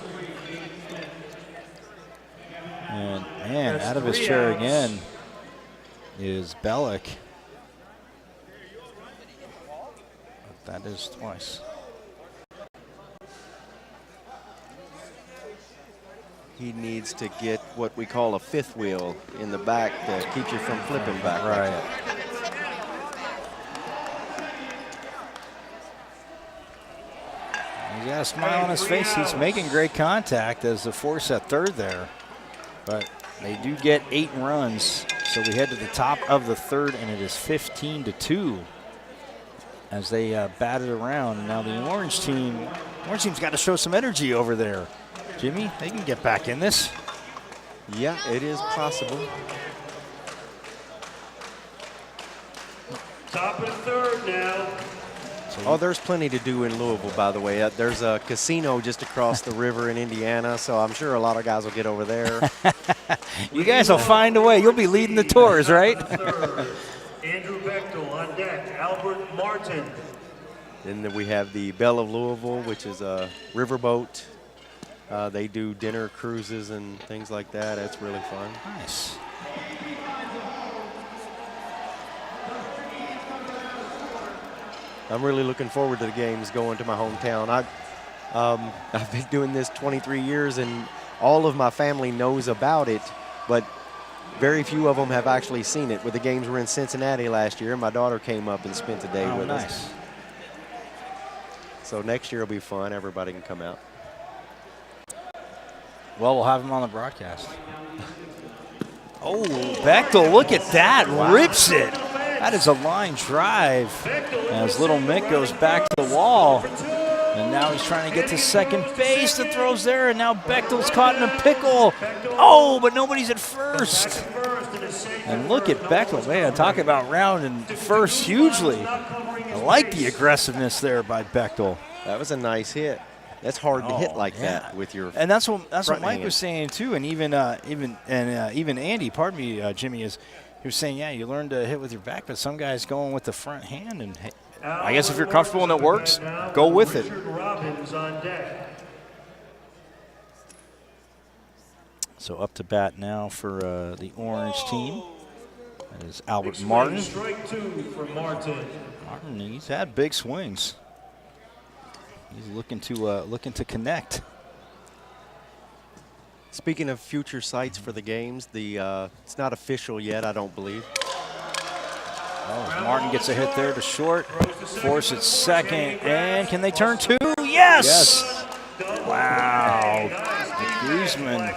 And man, That's out of his 3 chair outs. again is Bellick. That is twice. He needs to get what we call a fifth wheel in the back to keep you from flipping back. Right. Like He's got a smile on his face. He's making great contact as the force at third there. But they do get 8 runs. So we head to the top of the third, and it is 15-2 as they bat it around. And now the orange team's got to show some energy over there. Jimmy, they can get back in this. Yeah, it is possible. Top of the third now. Oh, there's plenty to do in Louisville, by the way. There's a casino just across the river in Indiana, so I'm sure a lot of guys will get over there. You guys will find a way. You'll be leading the tours, right? Andrew Bechtel on deck. Albert Martin. Then we have the Belle of Louisville, which is a riverboat. They do dinner cruises and things like that. That's really fun. Nice. I'm really looking forward to the games going to my hometown. I've been doing this 23 years, and all of my family knows about it, but very few of them have actually seen it. With the games were in Cincinnati last year, my daughter came up and spent a day with us. So next year will be fun. Everybody can come out. Well, we'll have him on the broadcast. Oh, Bechtel, look at that. Wow. Rips it. That is a line drive. As little Mick goes back to the wall. And now he's trying to get to second base. The throw's there, and now Bechtel's caught in a pickle. Oh, but nobody's at first. And look at Bechtel, man, talking about rounding first hugely. I like the aggressiveness there by Bechtel. That was a nice hit. That's hard to hit like that with your. And that's what Mike hand. was saying too, and even Andy, pardon me, Jimmy, is he was saying, yeah, you learn to hit with your back, but some guys going with the front hand, and I guess if you're comfortable and it works, go with it. So up to bat now for the orange team. That is Albert Martin. Strike 2 for Martin. Martin, he's had big swings. He's looking to connect. Speaking of future sites for the games, it's not official yet, I don't believe. Oh, Martin gets a hit there to short, force at second, and can they turn 2? Yes! Wow. De Guzman,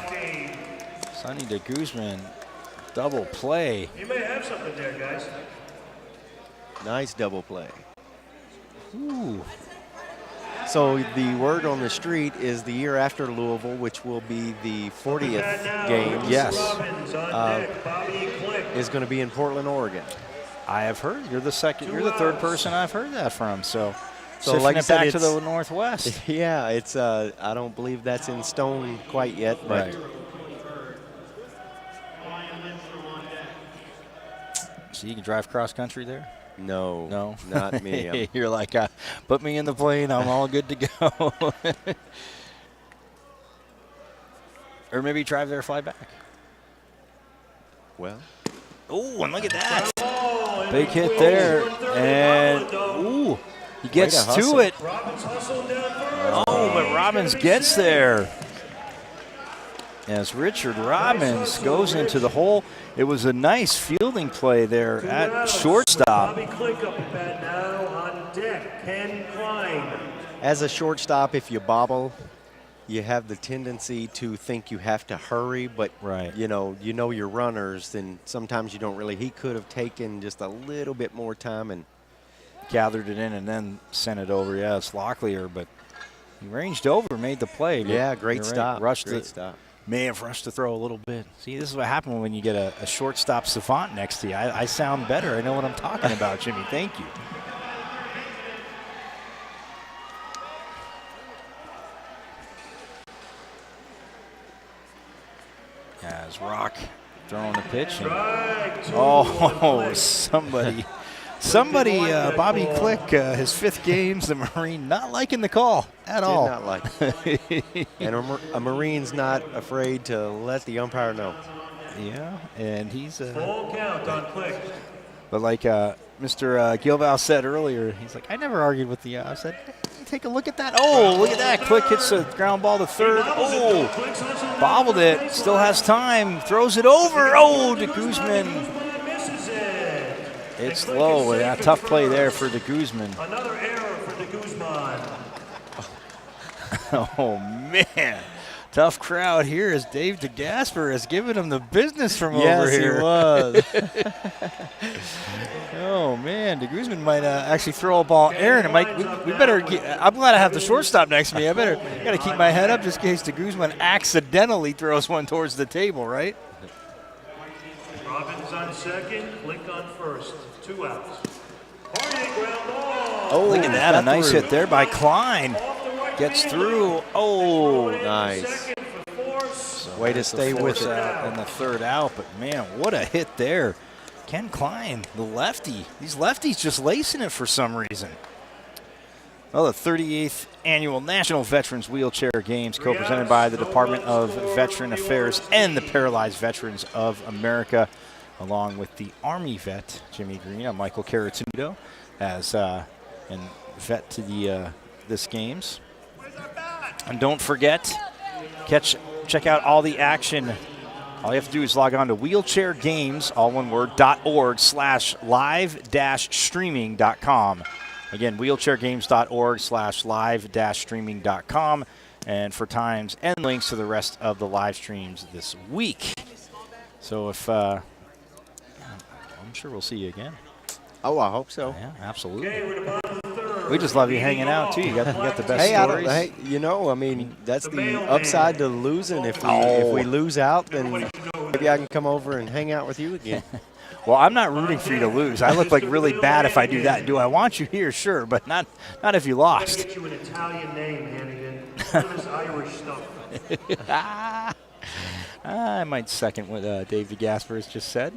Sonny De Guzman, double play. You may have something there, guys. Nice double play. Ooh. So the word on the street is the year after Louisville, which will be the 40th game. Yes. Is going to be in Portland, Oregon. I have heard. You're the third person I've heard that from. So like it back to the Northwest. Yeah, it's. I don't believe that's in stone quite yet, but. Right. So you can drive cross country there? No, no, not me. You're like, put me in the plane. I'm all good to go. Or maybe drive there, fly back. Well. Oh, and look at that. Big hit there. And, ooh, he gets to it. Oh, but Robbins gets there. As Richard Robbins goes into the hole. It was a nice fielding play there at shortstop. As a shortstop, if you bobble, you have the tendency to think you have to hurry, but you know your runners, then sometimes you don't really. He could have taken just a little bit more time and gathered it in and then sent it over. Yeah, it's Locklear, but he ranged over, made the play. Yeah, great You're right. stop. Rushed great it. stop. May have rushed the throw a little bit. See, this is what happened when you get a shortstop savant next to you. I sound better. I know what I'm talking about, Jimmy. Thank you. As Rock throwing the pitch. And, oh, somebody, Bobby Click, his 5th game's the Marine, not liking the call at all. Did not like it. And a Marine's not afraid to let the umpire know. Yeah, and he's Full count on Click. but like Mr. Gilval said earlier, he's like, I never argued with the. I said, take a look at that. Oh, look at that! Click hits a ground ball to third. Oh, bobbled it. Still has time. Throws it over. Oh, to Guzman. It's low. Yeah, tough play there for de Guzman. Another error for de Guzman. Oh man, tough crowd here as Dave DeGasper has given him the business from over here. Yes, he was. Oh man, de Guzman might actually throw a ball. Aaron, we better. I'm glad I have the shortstop next to me. I got to keep my head up just in case de Guzman accidentally throws one towards the table, right? Robbins on second, Click on first. 2 outs. Hard ground ball. Oh, look at that! A nice through. hit there by Klein. Gets through. Oh, Nice. Second for force. Way to stay with fourth it. out and the 3rd out, but man, what a hit there. Ken Klein, the lefty. These lefties just lacing it for some reason. Well, the 38th Annual National Veterans Wheelchair Games, co-presented by the Department of Veteran Affairs and the Paralyzed Veterans of America, along with the Army vet, Jimmy Green. I'm Michael Caratudo, as and vet to the this games. And don't forget, check out all the action. All you have to do is log on to wheelchairgames, all one word, .org/live-streaming.com. Again, wheelchairgames.org/live-streaming.com. And for times and links to the rest of the live streams this week. So if, I'm sure we'll see you again. Oh, I hope so. Yeah, absolutely. Okay, we're at the bottom of the 3rd. We just love you hanging out, too. You got the best Hey, stories. I mean, that's the upside to losing. If we lose out, then maybe I can come over and hang out with you again. Well, I'm not rooting for you to lose. I look like really bad if I do that. Do I want you here? Sure, but not if you Gotta lost. get you an Italian name, Hannigan. None of this Irish stuff. I might second what Dave DeGasper has just said.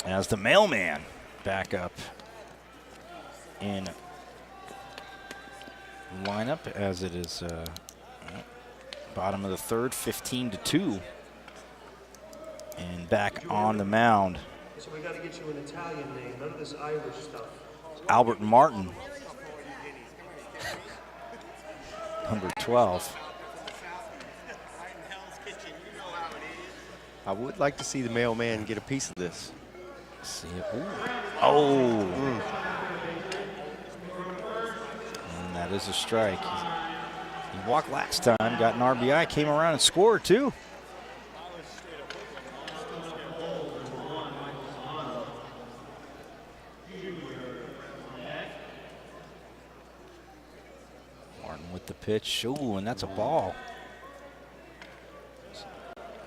As the mailman back up in lineup, as it is bottom of the 3rd, 15-2, and back on the mound, So we gotta get you an Italian name. None of this Irish stuff. Albert Martin, number 12. I would like to see the mailman get a piece of this. Let's see it. Oh. And that is a strike. He walked last time, got an RBI, came around and scored too. Martin with the pitch. Ooh, and that's a ball.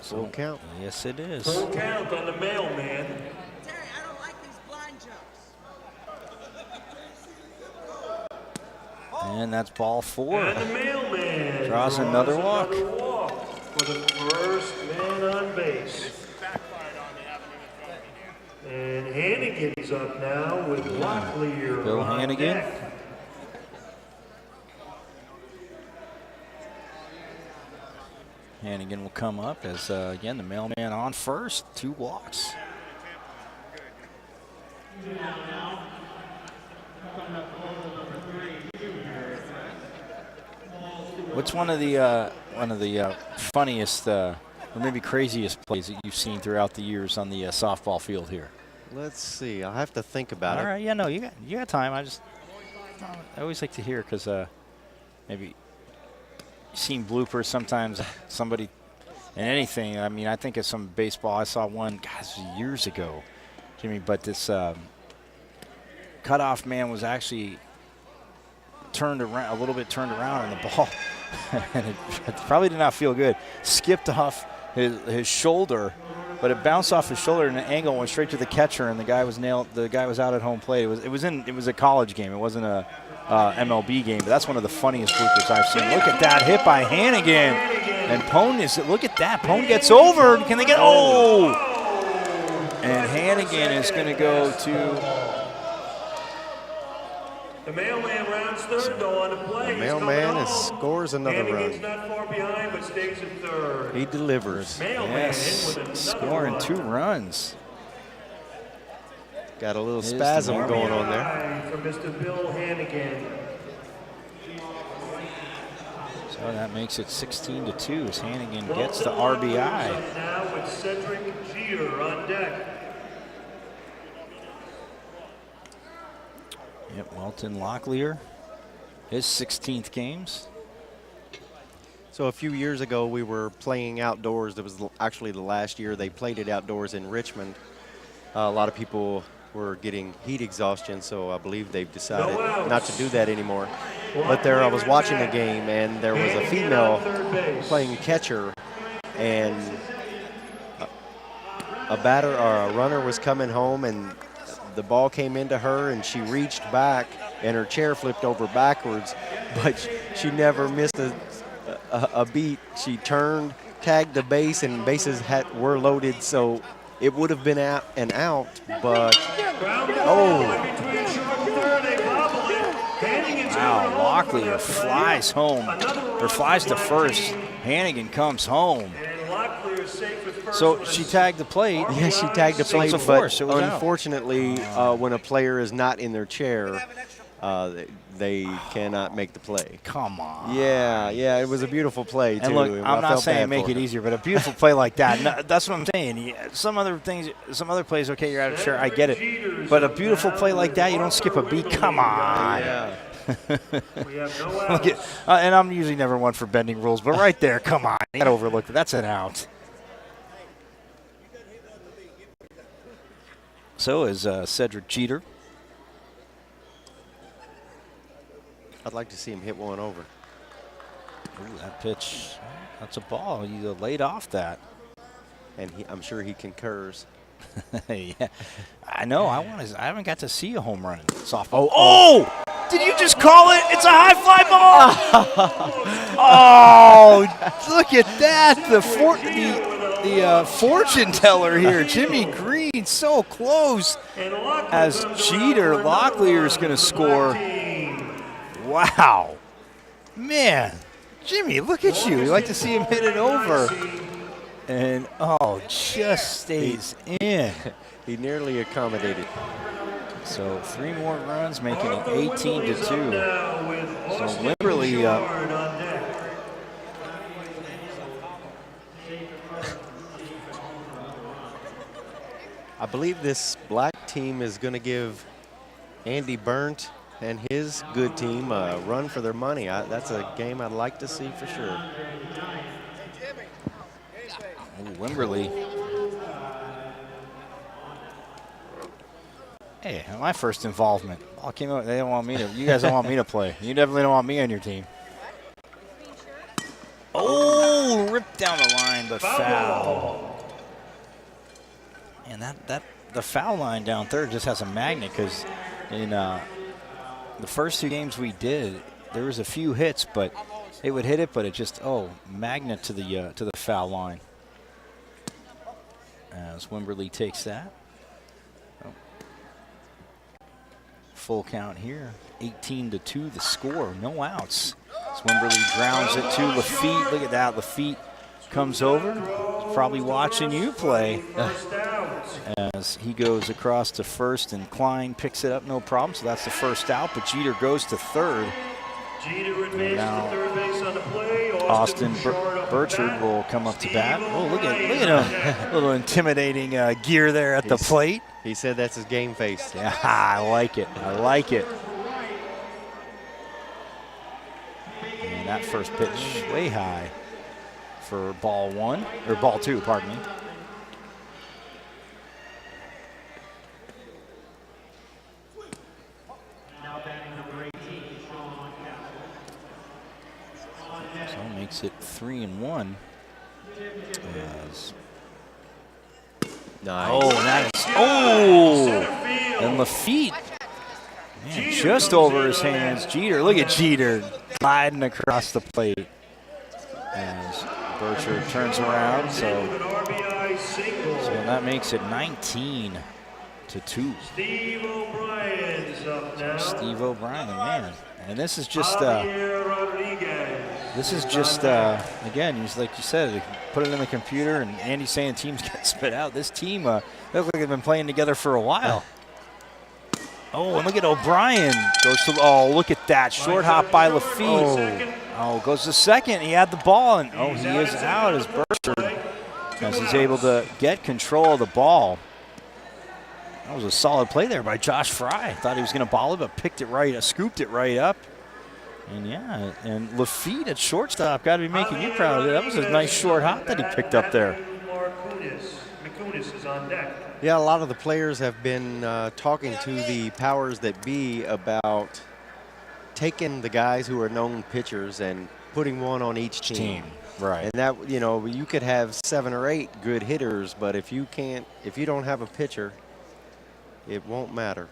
Full count. Yes, it is. Full count on the mailman. Terry, I don't like these blind jumps. And that's ball 4. And the mailman Draws another walk. For the first man on base. And Hannigan's up now with Locklear. Bill on Hannigan. deck. Hannigan will come up as, again, the mailman on first. 2 walks. What's one of the funniest or maybe craziest plays that you've seen throughout the years on the softball field here? Let's see. I'll have to think about All it. right, yeah, no, you got time. I always like to hear because maybe you've seen bloopers sometimes. Somebody in anything. I mean, I think of some baseball. I saw one, guys, years ago. Jimmy, but this cutoff man was actually turned around, a little bit turned around, and the ball, and it probably did not feel good. Skipped off his shoulder, but it bounced off his shoulder in an angle, went straight to the catcher, and the guy was nailed. The guy was out at home plate. It was a college game. It wasn't a MLB game, but that's one of the funniest bloopers I've seen. Look at that hit by Hannigan, and Pone look at that. Pone gets over. Can they get? Oh! And Hannigan is going to go to. The mailman rounds third, though, on the play. The mailman scores another Hannigan's run. not far behind, but stays in third. He delivers. Mailman Yes, in with another scoring run. 2 runs. Got a little Here's the spasm RBI. going on there. For Mr. Bill Hannigan. So that makes it 16-2 as Hannigan gets the RBI. Now with Cedric Jeter on deck. Yep, Welton Locklear, his 16th games. So a few years ago, we were playing outdoors. That was actually the last year they played it outdoors in Richmond. A lot of people were getting heat exhaustion, so I believe they've decided not to do that anymore. But there I was watching a game, and there was a female playing catcher, and a batter or a runner was coming home, and the ball came into her, and she reached back, and her chair flipped over backwards, but she never missed a beat. She turned, tagged the base, and bases were loaded, so it would have been an out, but Wow, Locklear flies home, or flies to first. Hannigan comes home. So she tagged the plate. yeah, she tagged the So plate, it's a but force. It was out. unfortunately, when a player is not in their chair, they cannot make the play. Come on. Yeah, it was a beautiful play, too. And look, I I'm not felt saying bad make for it her. easier, but a beautiful play like that, no, that's what I'm saying. Some other plays, okay, you're out of chair, I get it. But a beautiful play like that, you don't skip a beat. Come on. Yeah. We have no Look outs. at, and I'm usually never one for bending rules, but right there, come on. You got to overlook it. That's an out. So is Cedric Jeter. I'd like to see him hit one over. Ooh, that pitch, that's a ball. You laid off that. And I'm sure he concurs. Yeah, I know. I haven't got to see a home run in softball. Oh! Did you just call it? It's a high fly ball. Oh, look at that! The fortune teller here, Jimmy Green, so close. As Jeter, Locklear is going to score. Wow, man, Jimmy, look at you. You like to see him hit it over. And, just stays in. He nearly accommodated. So 3 more runs, making it 18-2. So Wimberly I believe this black team is going to give Andy Burnt and his good team a run for their money. That's a game I'd like to see for sure. Wimberly. Hey, my first involvement. Ball came out. They don't want me to. You guys don't want me to play. You definitely don't want me on your team. Oh, ripped down the line, but foul. And the foul line down third just has a magnet because in the first 2 games we did, there was a few hits, but it would hit it, but it just magnet to the foul line. As Wimberly takes that. Full count here, 18-2 the score, no outs. As Wimberly grounds it to Lafitte. Look at that, Lafitte comes over. He's probably watching you play. As he goes across to first, and Klein picks it up, no problem. So that's the first out, but Jeter goes to third. Jeter advances Now, to third base on the play. Austin Burchard will come up to bat. Oh, look at him. A little intimidating gear there at the plate. He said that's his game face. Yeah, I like it. I like it. And that first pitch way high for ball 2, pardon me. makes it 3-1. Nice. Oh, that is. Oh! And Lafitte. Man, just over his hands. Jeter, look at Jeter gliding across the plate. As Bircher turns around, so that makes it 19-2. Steve O'Brien's up now. Steve O'Brien, man. And this is just, Javier Rodriguez. again, like you said, put it in the computer, and Andy's saying teams get spit out. This team, they look like they've been playing together for a while. Oh, and look at O'Brien. Look at that. Short hop by Lafitte. Oh, goes to second. He had the ball, and he is out as Bircher, as he's able to get control of the ball. That was a solid play there by Josh Fry. Thought he was going to ball it, but picked it right, scooped it right up. And yeah, and Lafitte at shortstop, got to be making you proud. That was a nice short hop that he picked up there. McCunis is on deck. Yeah, a lot of the players have been talking to the powers that be about taking the guys who are known pitchers and putting one on each team. Right. And that, you could have 7 or 8 good hitters, but if you don't have a pitcher, it won't matter.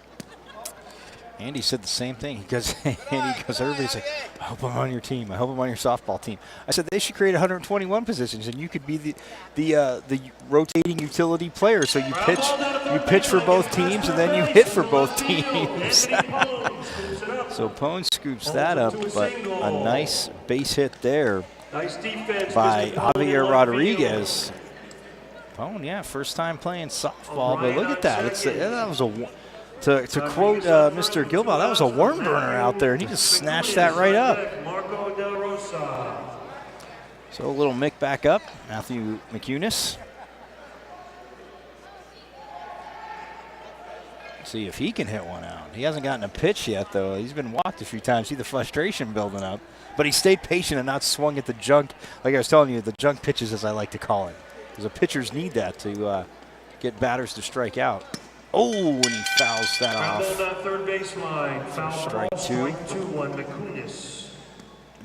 Andy said the same thing because everybody's like, I hope I'm on your team. I hope I'm on your softball team. I said they should create 121 positions, and you could be the rotating utility player. So you pitch for both teams, and then you hit for both teams. So Pone scoops that up, but a nice base hit there by Javier Rodriguez. Pone, yeah, first time playing softball, but look at that. That was a. To quote Mr. Gilbaugh, that was a worm burner out there, and he just snatched that right up. So a little Mick back up, Matthew McCunis. See if he can hit one out. He hasn't gotten a pitch yet, though. He's been walked a few times. See the frustration building up. But he stayed patient and not swung at the junk, like I was telling you, the junk pitches, as I like to call it. Because the pitchers need that to get batters to strike out. Oh, and he fouls that off. Third baseline. Foul Strike ball, two. strike 2 on McCunis.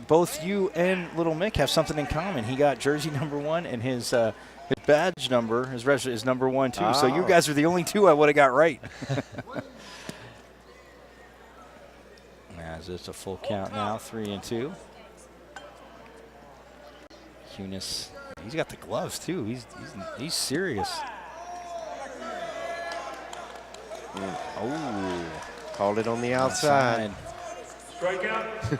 Both you and Little Mick have something in common. He got jersey number 1, and his badge number, is number 1 too. So you guys are the only 2 I would have got right. As it's a full count now, 3-2. Cunis, he's got the gloves too. He's serious. Oh, called it on the outside. Strikeout.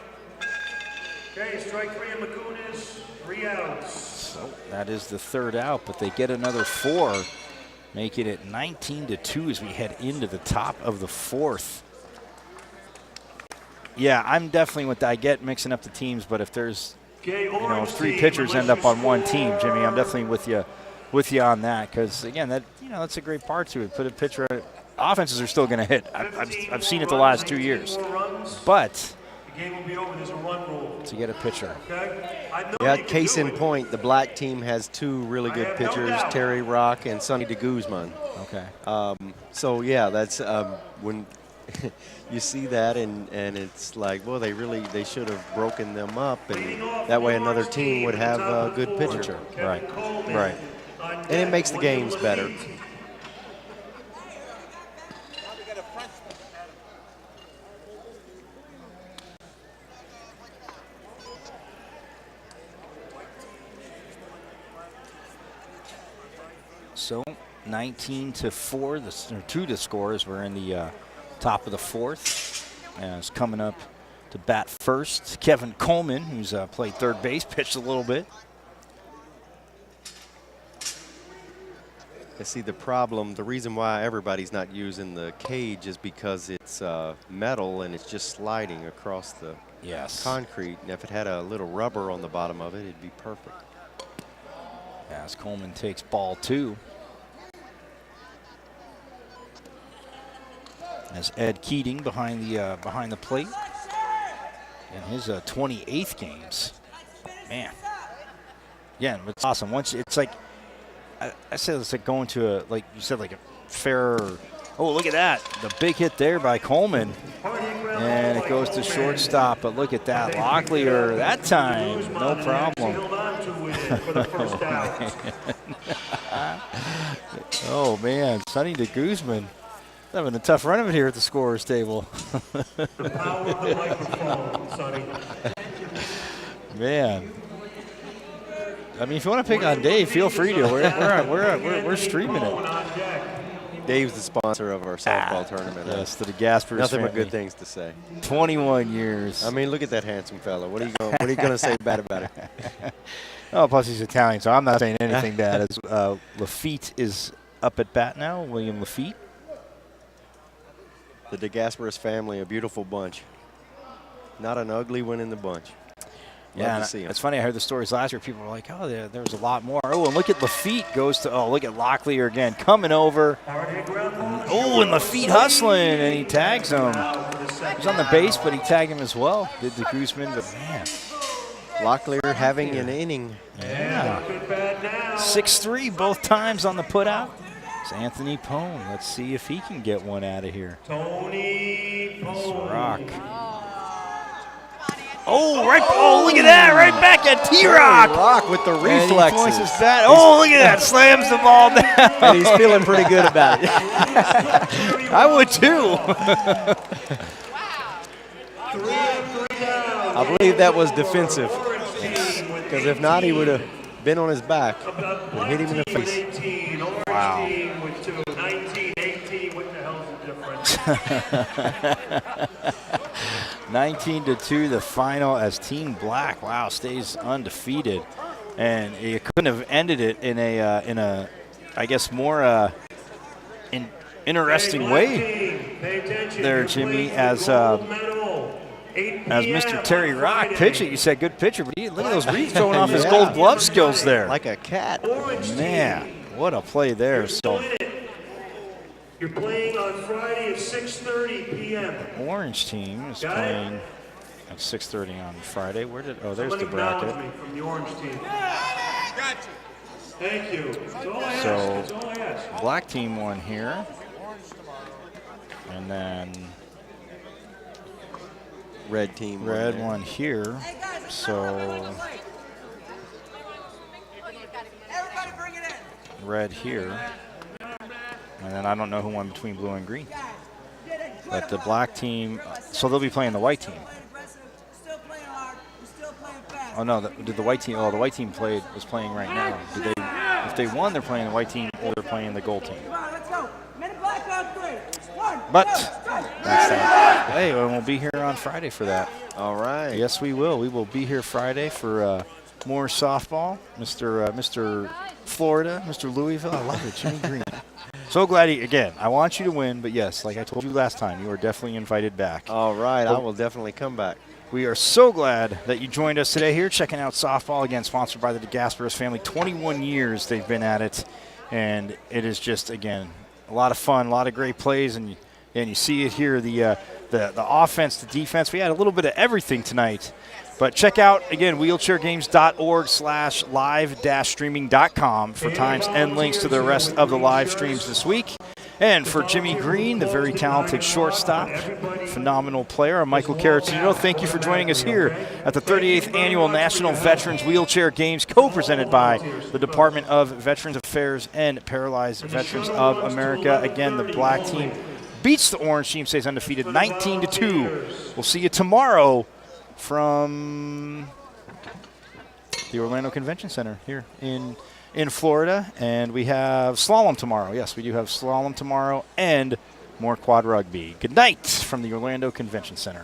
Okay, strike 3 on McCunis, 3 outs. So that is the 3rd out, but they get another 4, making it 19-2 as we head into the top of the 4th. Yeah, I'm definitely with that. I get mixing up the teams, but if there's, if 3 pitchers end up on 1 team, Jimmy, I'm definitely with you on that, because again, that's a great part to it. Put a pitcher on it. Offenses are still going to hit. I've seen it the last 2 years. But to get a pitcher. Yeah, case in point, the black team has 2 really good pitchers, Terry Rock and Sonny DeGuzman. Okay. So, yeah, that's when you see that and it's like, well, they should have broken them up, and that way another team would have a good pitcher. Right. And it makes the games better. So 19-4, 2 to score as we're in the top of the 4th. As coming up to bat first, Kevin Coleman, who's played third base, pitched a little bit. I see the reason why everybody's not using the cage is because it's metal and it's just sliding across the concrete. And if it had a little rubber on the bottom of it, it'd be perfect. As Coleman takes ball 2. As Ed Keating behind the plate in his 28th games. Man. Yeah, it's awesome. Once it's like, I said it's like going to like you said, like a fair. Oh, look at that! The big hit there by Coleman. And it goes to shortstop, but look at that. Locklear that time, no problem. Oh, man. Sonny de Guzman having a tough run of it here at the scorer's table. The power of the microphone, Sonny. Man. I mean, if you want to pick on Dave, feel free to. We're streaming it. Dave's the sponsor of our softball tournament. Yes, to the Gaspers Nothing but family. good things to say. 21 years. I mean, look at that handsome fellow. What are you going to say bad about it? Oh, plus he's Italian, so I'm not saying anything bad. As Lafitte is up at bat now, William Lafitte. The DeGasperis family, a beautiful bunch. Not an ugly one in the bunch. Love to see him. It's funny. I heard the stories last year. People were like, "Oh, there was a lot more." Oh, and look at Lafitte goes to. Oh, look at Locklear again coming over. Oh, and Lafitte hustling, and he tags him. He's on the base, but he tagged him as well. Did de Guzman, but man, Locklear having an inning. yeah, 6-3 both times on the putout. It's Anthony Pone. Let's see if he can get one out of here. Tony Pone. Rock. Oh, right! Oh, look at that! Right back at T-Rock. Rock with the And he points his reflexes. bat. Oh, look at that! Slams the ball down. And he's feeling pretty good about it. I would too. I believe that was defensive. Because if not, he would have been on his back and hit him in the face. Wow. 19, 18, what the hell's the difference? 19-2, the final as Team Black. Wow, stays undefeated, and you couldn't have ended it in a I guess more interesting way there, Jimmy, as Mr. Terry Rock pitching. You said good pitcher, but look at those reads throwing off his Yeah. Gold Glove skills there. Like a cat. Man, what a play there. So You're playing on Friday at 6:30 p.m. Orange team is playing at 6:30 on Friday. Where did? Oh, there's the Somebody bracket. acknowledge me from the Orange team. Thank you. That's all I ask. So That's all I ask. Black team won here, and then Red team. Red one here. So Red here, and then I don't know who won between blue and green. But the Black team, so they'll be playing the White team. Oh no, did the White team? Oh, the White team was playing right now. Did they? If they won, they're playing the White team, or they're playing the Gold team. But that's that. Hey, and we'll be here on Friday for that. All right. Yes, we will. We will be here Friday for more softball. Mr. Florida, Mr. Louisville. I love it, Jimmy Green. So glad again. I want you to win, but yes, like I told you last time, you are definitely invited back. All right. I will definitely come back. We are so glad that you joined us today here, checking out softball, again, sponsored by the DeGasperis family. 21 years they've been at it, and it is just, again, a lot of fun, a lot of great plays, and you see it here, the offense, the defense. We had a little bit of everything tonight. But check out, again, wheelchairgames.org/live-streaming.com for times and links to the rest of the live streams this week. And for Jimmy Green, the very talented shortstop, phenomenal player, I'm Michael Caratino. Thank you for joining us here at the 38th Annual National Veterans Wheelchair Games, co-presented by the Department of Veterans Affairs and Paralyzed Veterans of America. Again, the Black team beats the Orange team, stays undefeated 19-2. We'll see you tomorrow from the Orlando Convention Center here in Florida, and we have slalom tomorrow. Yes, we do have slalom tomorrow and more quad rugby. Good night from the Orlando Convention Center.